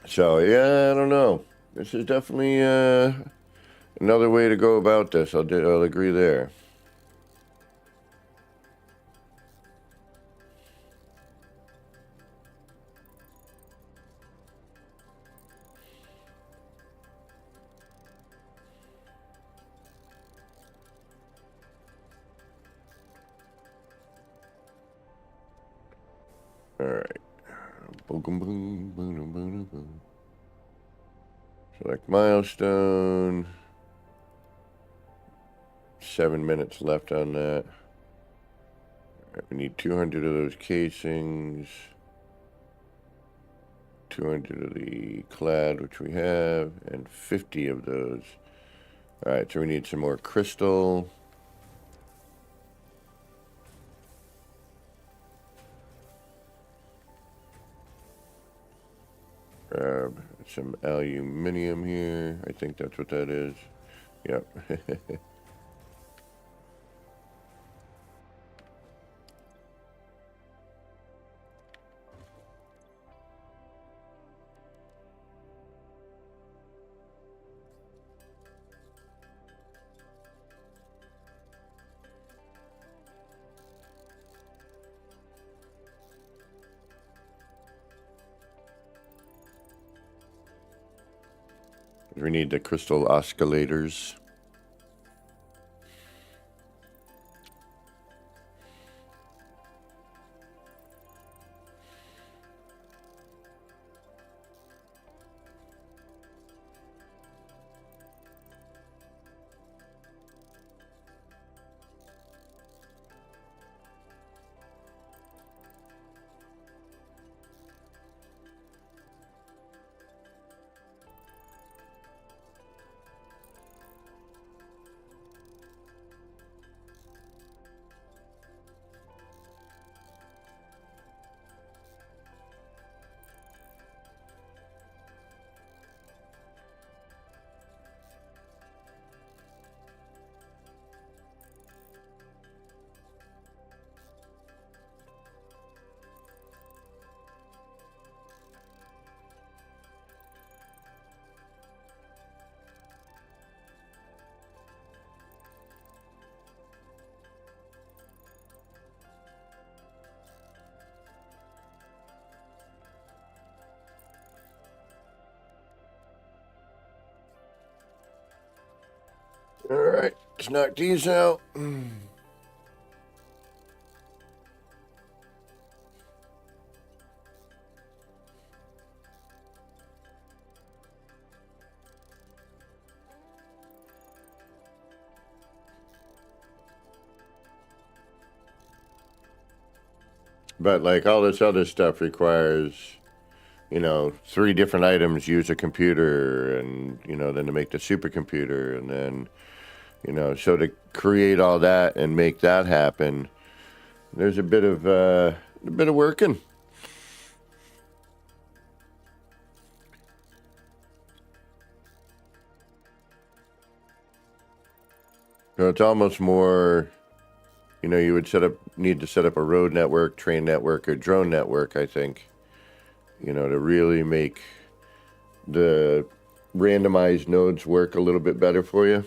Speaker 2: So, yeah, I don't know. This is definitely another way to go about this. I'll agree there. All right. Boom, boom, boom, boom, boom, boom. Select milestone. 7 minutes left on that. All right, we need 200 of those casings. 200 of the clad, which we have, and 50 of those. All right, so we need some more crystal. Grab some aluminium here. I think that's what that is. Yep. We need the crystal oscillators. All right, let's knock these out. But like all this other stuff requires, 3 different items use a computer, and then to make the supercomputer, and then so to create all that and make that happen, there's a bit of working. So it's almost more, you would need to set up a road network, train network, or drone network, I think, to really make the randomized nodes work a little bit better for you.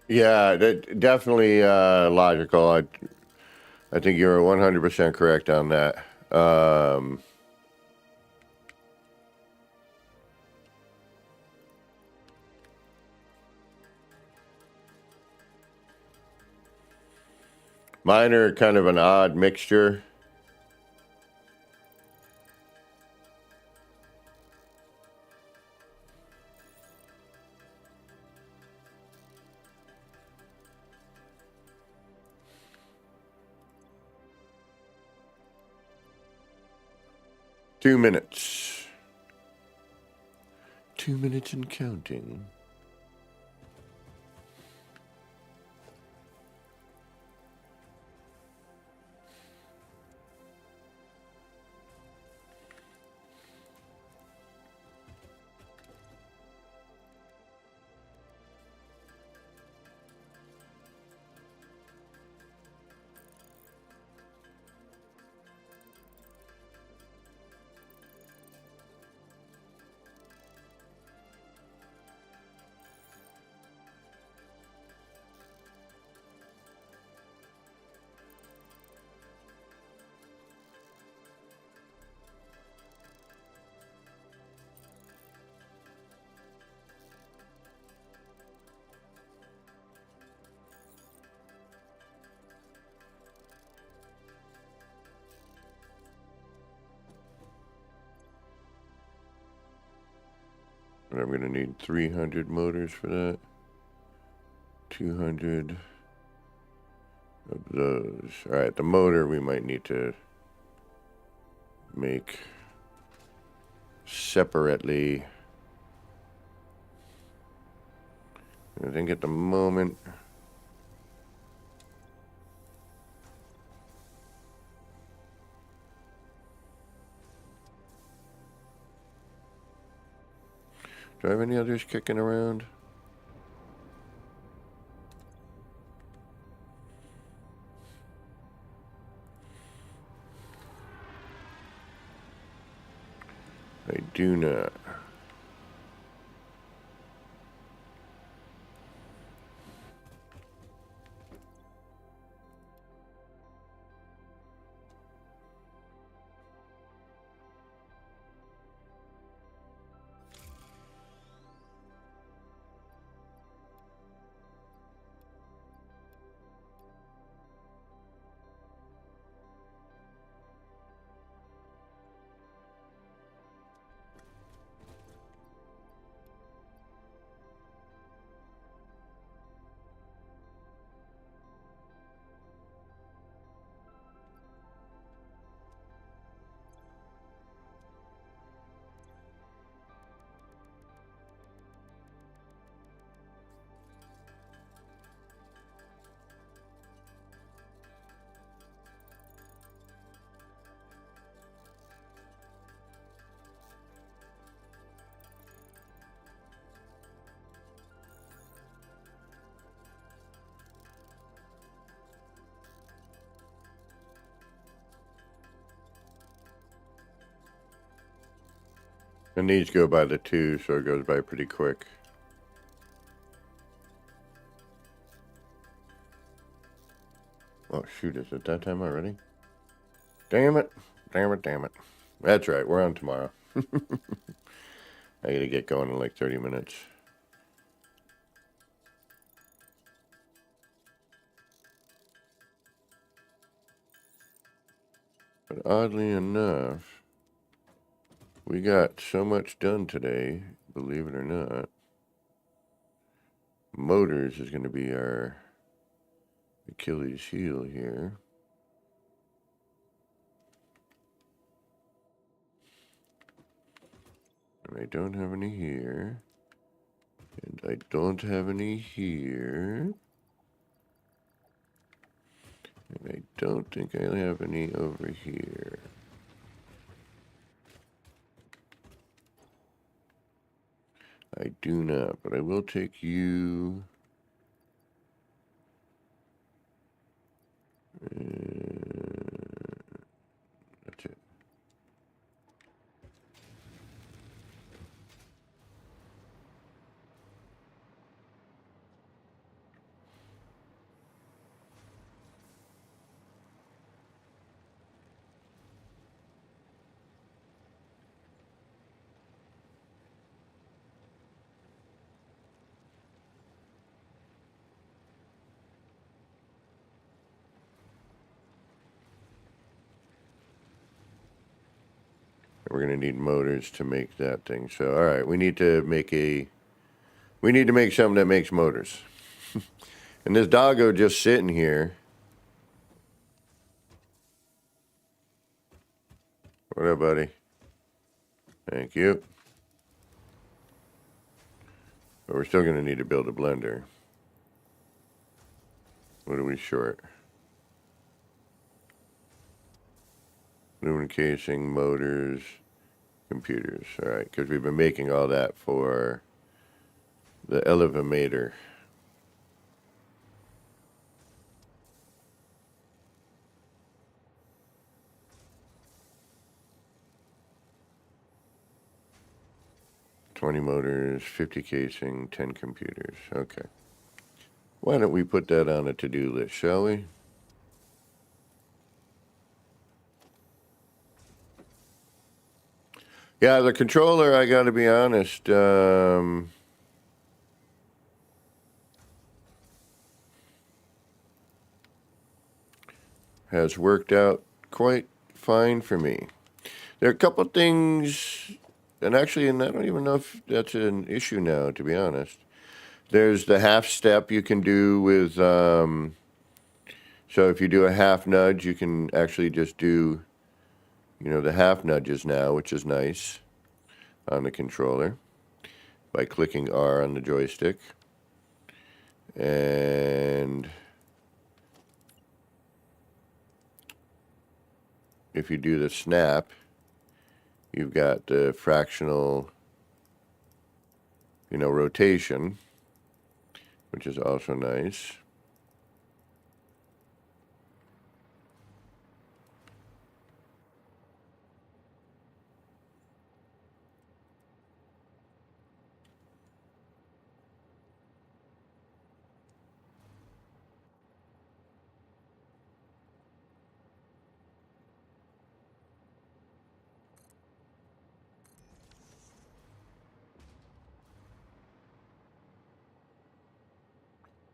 Speaker 2: Yeah, that definitely logical. I think you're 100% correct on that. Mine are kind of an odd mixture. $2 minutes. 2 minutes and counting. And I'm going to need 300 motors for that. 200 of those. All right, the motor we might need to make separately. I think at the moment, do I have any others kicking around? I do not. And these go by the 2, so it goes by pretty quick. Oh, shoot, is it that time already? Damn it. Damn it, damn it. That's right, we're on tomorrow. I gotta get going in like 30 minutes. But oddly enough, we got so much done today, believe it or not. Motors is going to be our Achilles heel here. And I don't have any here. And I don't have any here. And I don't think I have any over here. I do not, but I will take you. That's it. We're gonna need motors to make that thing. So, all right, we need to make something that makes motors. And this doggo just sitting here. What up, buddy? Thank you. But we're still going to need to build a blender. What are we short? Aluminum casing, motors, computers. All right, because we've been making all that for the elevator. $20 motors, 50 casing, 10 computers. Okay. Why don't we put that on a to-do list, shall we? Yeah, the controller, I got to be honest, has worked out quite fine for me. There are a couple things, and I don't even know if that's an issue now, to be honest. There's the half step you can do with, so if you do a half nudge, you can actually just do, the half nudges now, which is nice on the controller by clicking R on the joystick. And if you do the snap, you've got the fractional, rotation, which is also nice.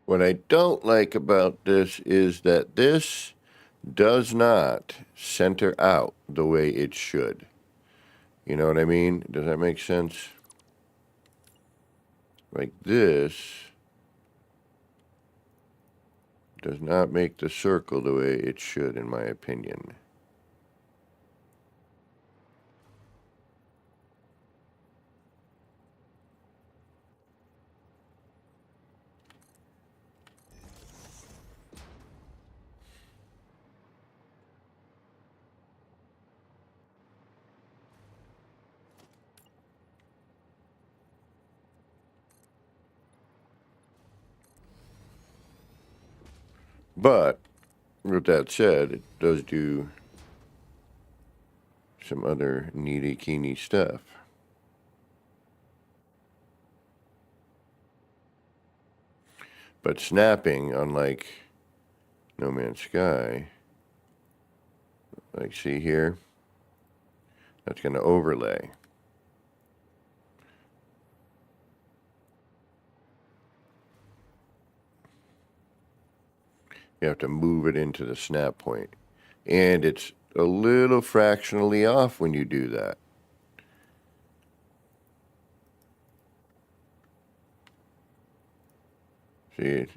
Speaker 2: What I don't like about this is that this does not center out the way it should. You know what I mean? Does that make sense? Like this does not make the circle the way it should, in my opinion. But with that said, it does do some other needy, keeny stuff. But snapping, unlike No Man's Sky, like see here, that's going to overlay. You have to move it into the snap point. And it's a little fractionally off when you do that. See,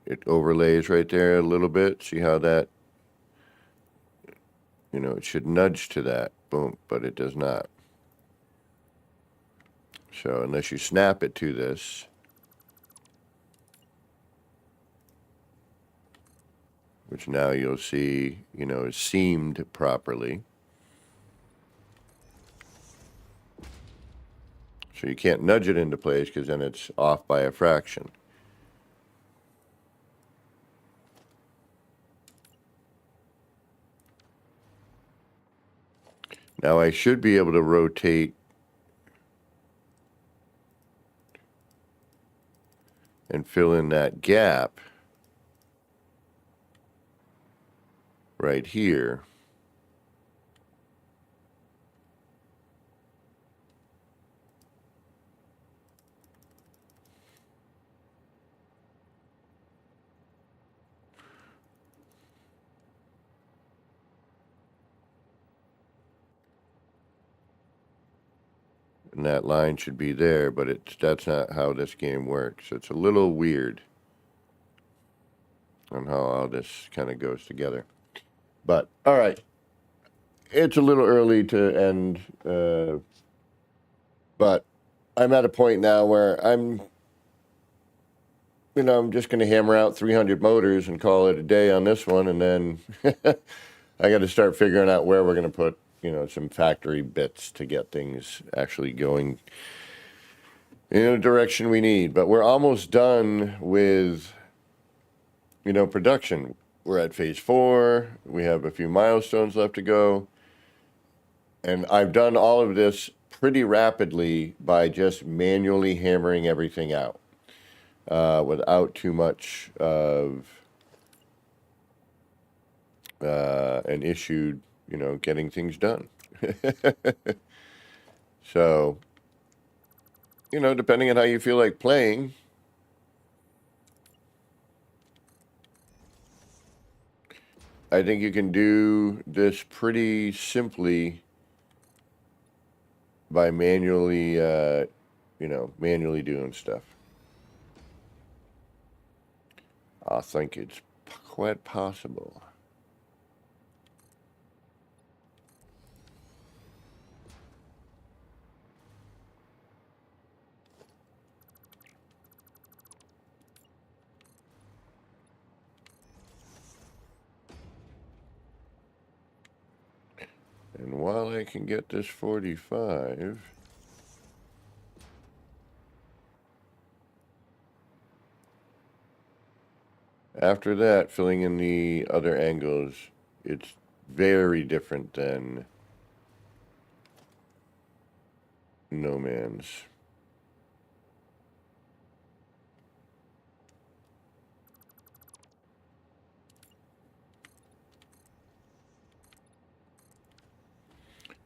Speaker 2: it overlays right there a little bit. See how that, you know, it should nudge to that. Boom, but it does not. So unless you snap it to this, which now you'll see, you know, is seamed properly. So you can't nudge it into place because then it's off by a fraction. Now I should be able to rotate and fill in that gap right here. And that line should be there, but that's not how this game works. It's a little weird on how all this kind of goes together. But, all right. It's a little early to end, but I'm at a point now where I'm just going to hammer out 300 motors and call it a day on this one, and then I got to start figuring out where we're going to put, some factory bits to get things actually going in a direction we need. But we're almost done with, production. We're at phase 4. We have a few milestones left to go. And I've done all of this pretty rapidly by just manually hammering everything out without too much of an issue, getting things done. So, depending on how you feel like playing, I think you can do this pretty simply by manually, manually doing stuff. I think it's quite possible. And while I can get this 45, after that, filling in the other angles, it's very different than No Man's.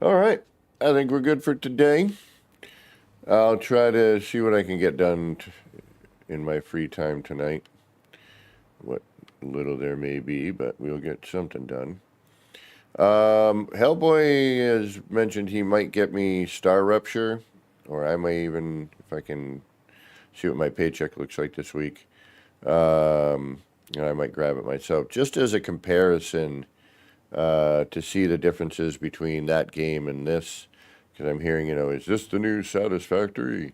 Speaker 2: All right, I think we're good for today. I'll try to see what I can get done in my free time tonight. What little there may be, but we'll get something done. Hellboy has mentioned he might get me Star Rupture, or I might even, if I can see what my paycheck looks like this week, I might grab it myself, just as a comparison to see the differences between that game and this, because I'm hearing, is this the new Satisfactory?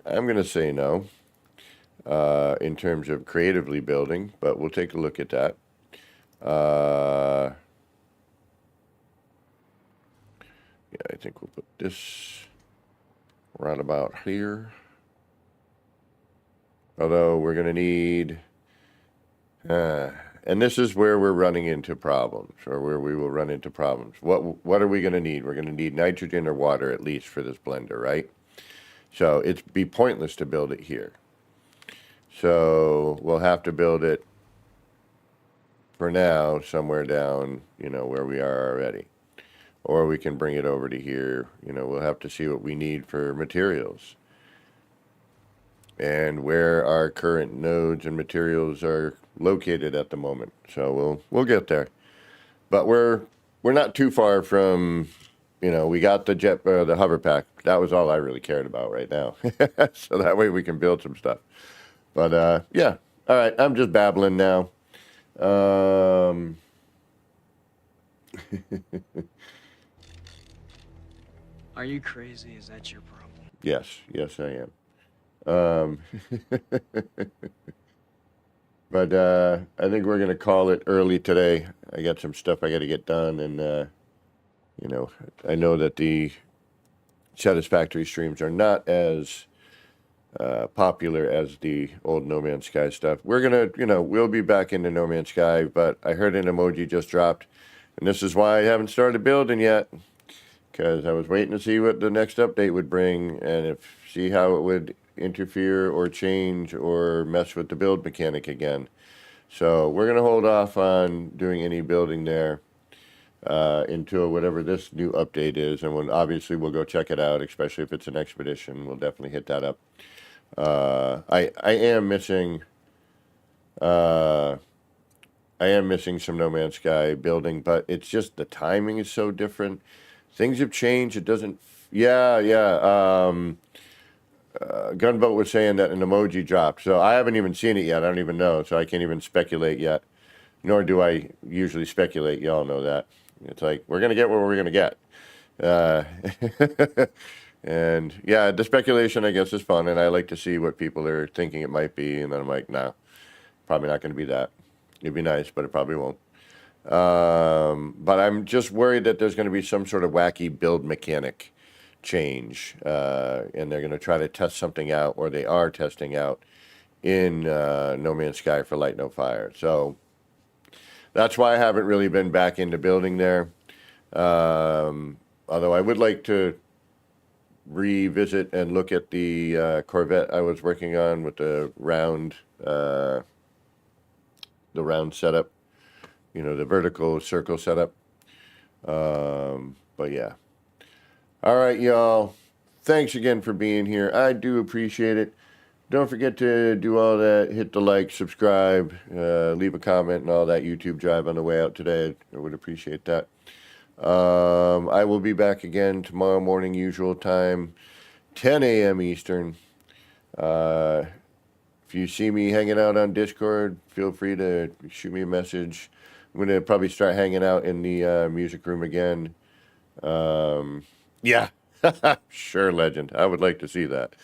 Speaker 2: I'm going to say no, in terms of creatively building, but we'll take a look at that. Yeah, I think we'll put this right about here. Although we're going to need, and this is where we're running into problems, or where we will run into problems. What are we going to need? We're going to need nitrogen or water at least for this blender, right? So it'd be pointless to build it here. So we'll have to build it for now somewhere down, you know, where we are already. Or we can bring it over to here. You know, we'll have to see what we need for materials and where our current nodes and materials are located at the moment. So we'll get there. But we're not too far from, you know, we got the hover pack. That was all I really cared about right now. So that way we can build some stuff. But yeah. All right, I'm just babbling now.
Speaker 6: Are you crazy? Is that your problem?
Speaker 2: Yes, I am. But I think we're gonna call it early today. I got some stuff I got to get done, and you know, I know that the Satisfactory streams are not as popular as the old No Man's Sky stuff. We're gonna, you know, we'll be back into No Man's Sky, but I heard an emoji just dropped, and this is why I haven't started building yet, because I was waiting to see what the next update would bring, and see how it would interfere or change or mess with the build mechanic again. So we're gonna hold off on doing any building there until whatever this new update is, and obviously we'll go check it out, especially if it's an expedition. We'll definitely hit that up. I am missing some No Man's Sky building, but it's just the timing is so different. Things have changed. It doesn't. Yeah. Gunboat was saying that an emoji dropped, so I haven't even seen it yet. I don't even know, so I can't even speculate yet. Nor do I usually speculate. Y'all know that. It's like we're gonna get what we're gonna get. And yeah, the speculation, I guess, is fun, and I like to see what people are thinking it might be, and then I'm like, no, probably not going to be that. It'd be nice, but it probably won't. But I'm just worried that there's going to be some sort of wacky build mechanic change, and they're going to try to test something out, or they are testing out in No Man's Sky for Light No Fire. So that's why I haven't really been back into building there. Although I would like to revisit and look at the Corvette I was working on with the round setup, you know, the vertical circle setup. But yeah. All right, y'all. Thanks again for being here. I do appreciate it. Don't forget to do all that. Hit the like, subscribe, leave a comment, and all that YouTube drive on the way out today. I would appreciate that. I will be back again tomorrow morning, usual time, 10 a.m. Eastern. If you see me hanging out on Discord, feel free to shoot me a message. I'm going to probably start hanging out in the music room again. Yeah, sure, legend. I would like to see that.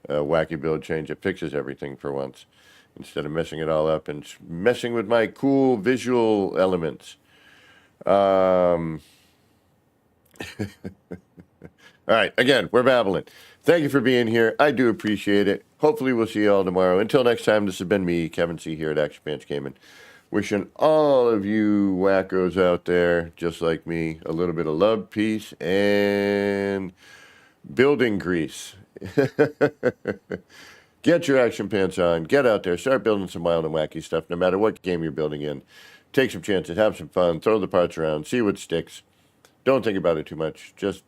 Speaker 2: Wacky build change. It fixes everything for once, instead of messing it all up and messing with my cool visual elements. All right, again, we're babbling. Thank you for being here. I do appreciate it. Hopefully we'll see you all tomorrow. Until next time, this has been me, Kevin C. here at Action Pants Gaming. Wishing all of you wackos out there, just like me, a little bit of love, peace, and building grease. Get your action pants on. Get out there. Start building some wild and wacky stuff, no matter what game you're building in. Take some chances. Have some fun. Throw the parts around. See what sticks. Don't think about it too much. Just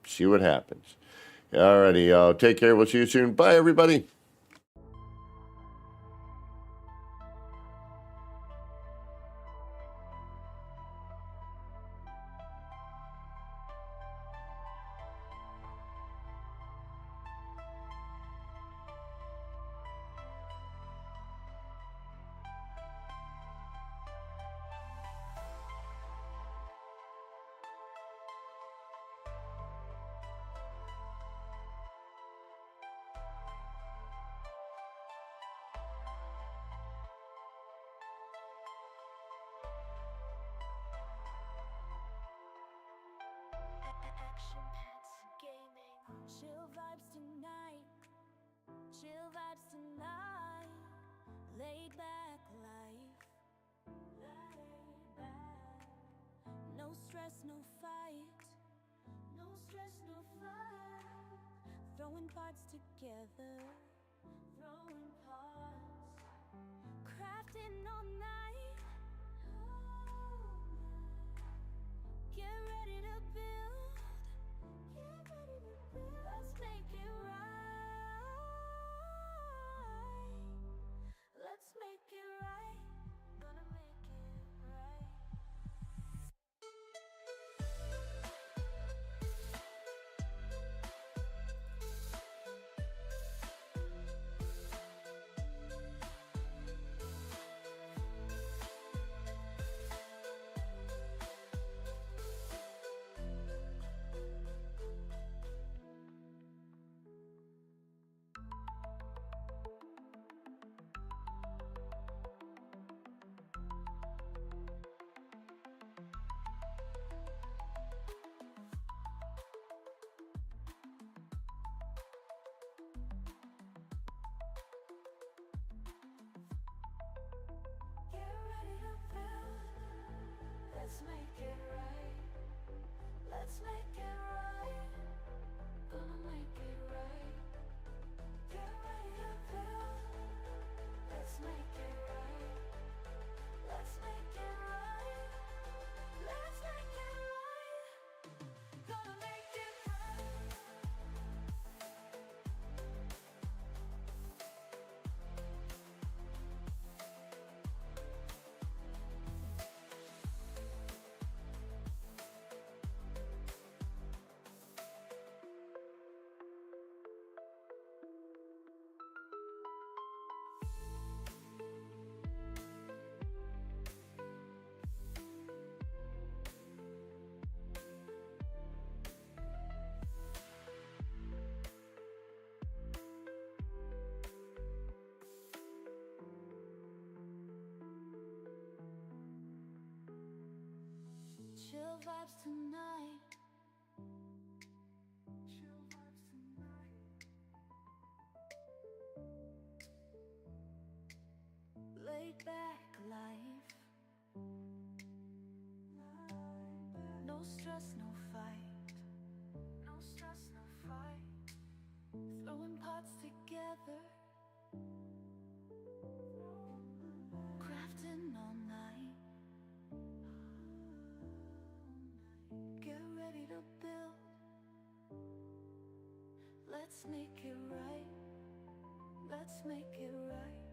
Speaker 2: see what happens. Alrighty, y'all. Take care. We'll see you soon. Bye, everybody.
Speaker 1: Action Pants Gaming. Chill vibes tonight. Chill vibes tonight. Laid back life. Laid back. No stress, no fight. No stress, no fight. Throwing parts together. Throwing parts. crafting all night. Get ready to build. Get ready to build. Let's make it right. Let's make it right. Gonna make it right. Get ready to build. Let's make it right. Let's make it right. Gonna make it right. Get ready to build. Let's make it right. Let's make it right. Let's make it right. Gonna make it right. Chill vibes tonight. Chill vibes tonight. Laid back life. No stress, no fight. No stress, no fight. Throwing pots together. Crafting all night. Get ready to build. Let's make it right. Let's make it right.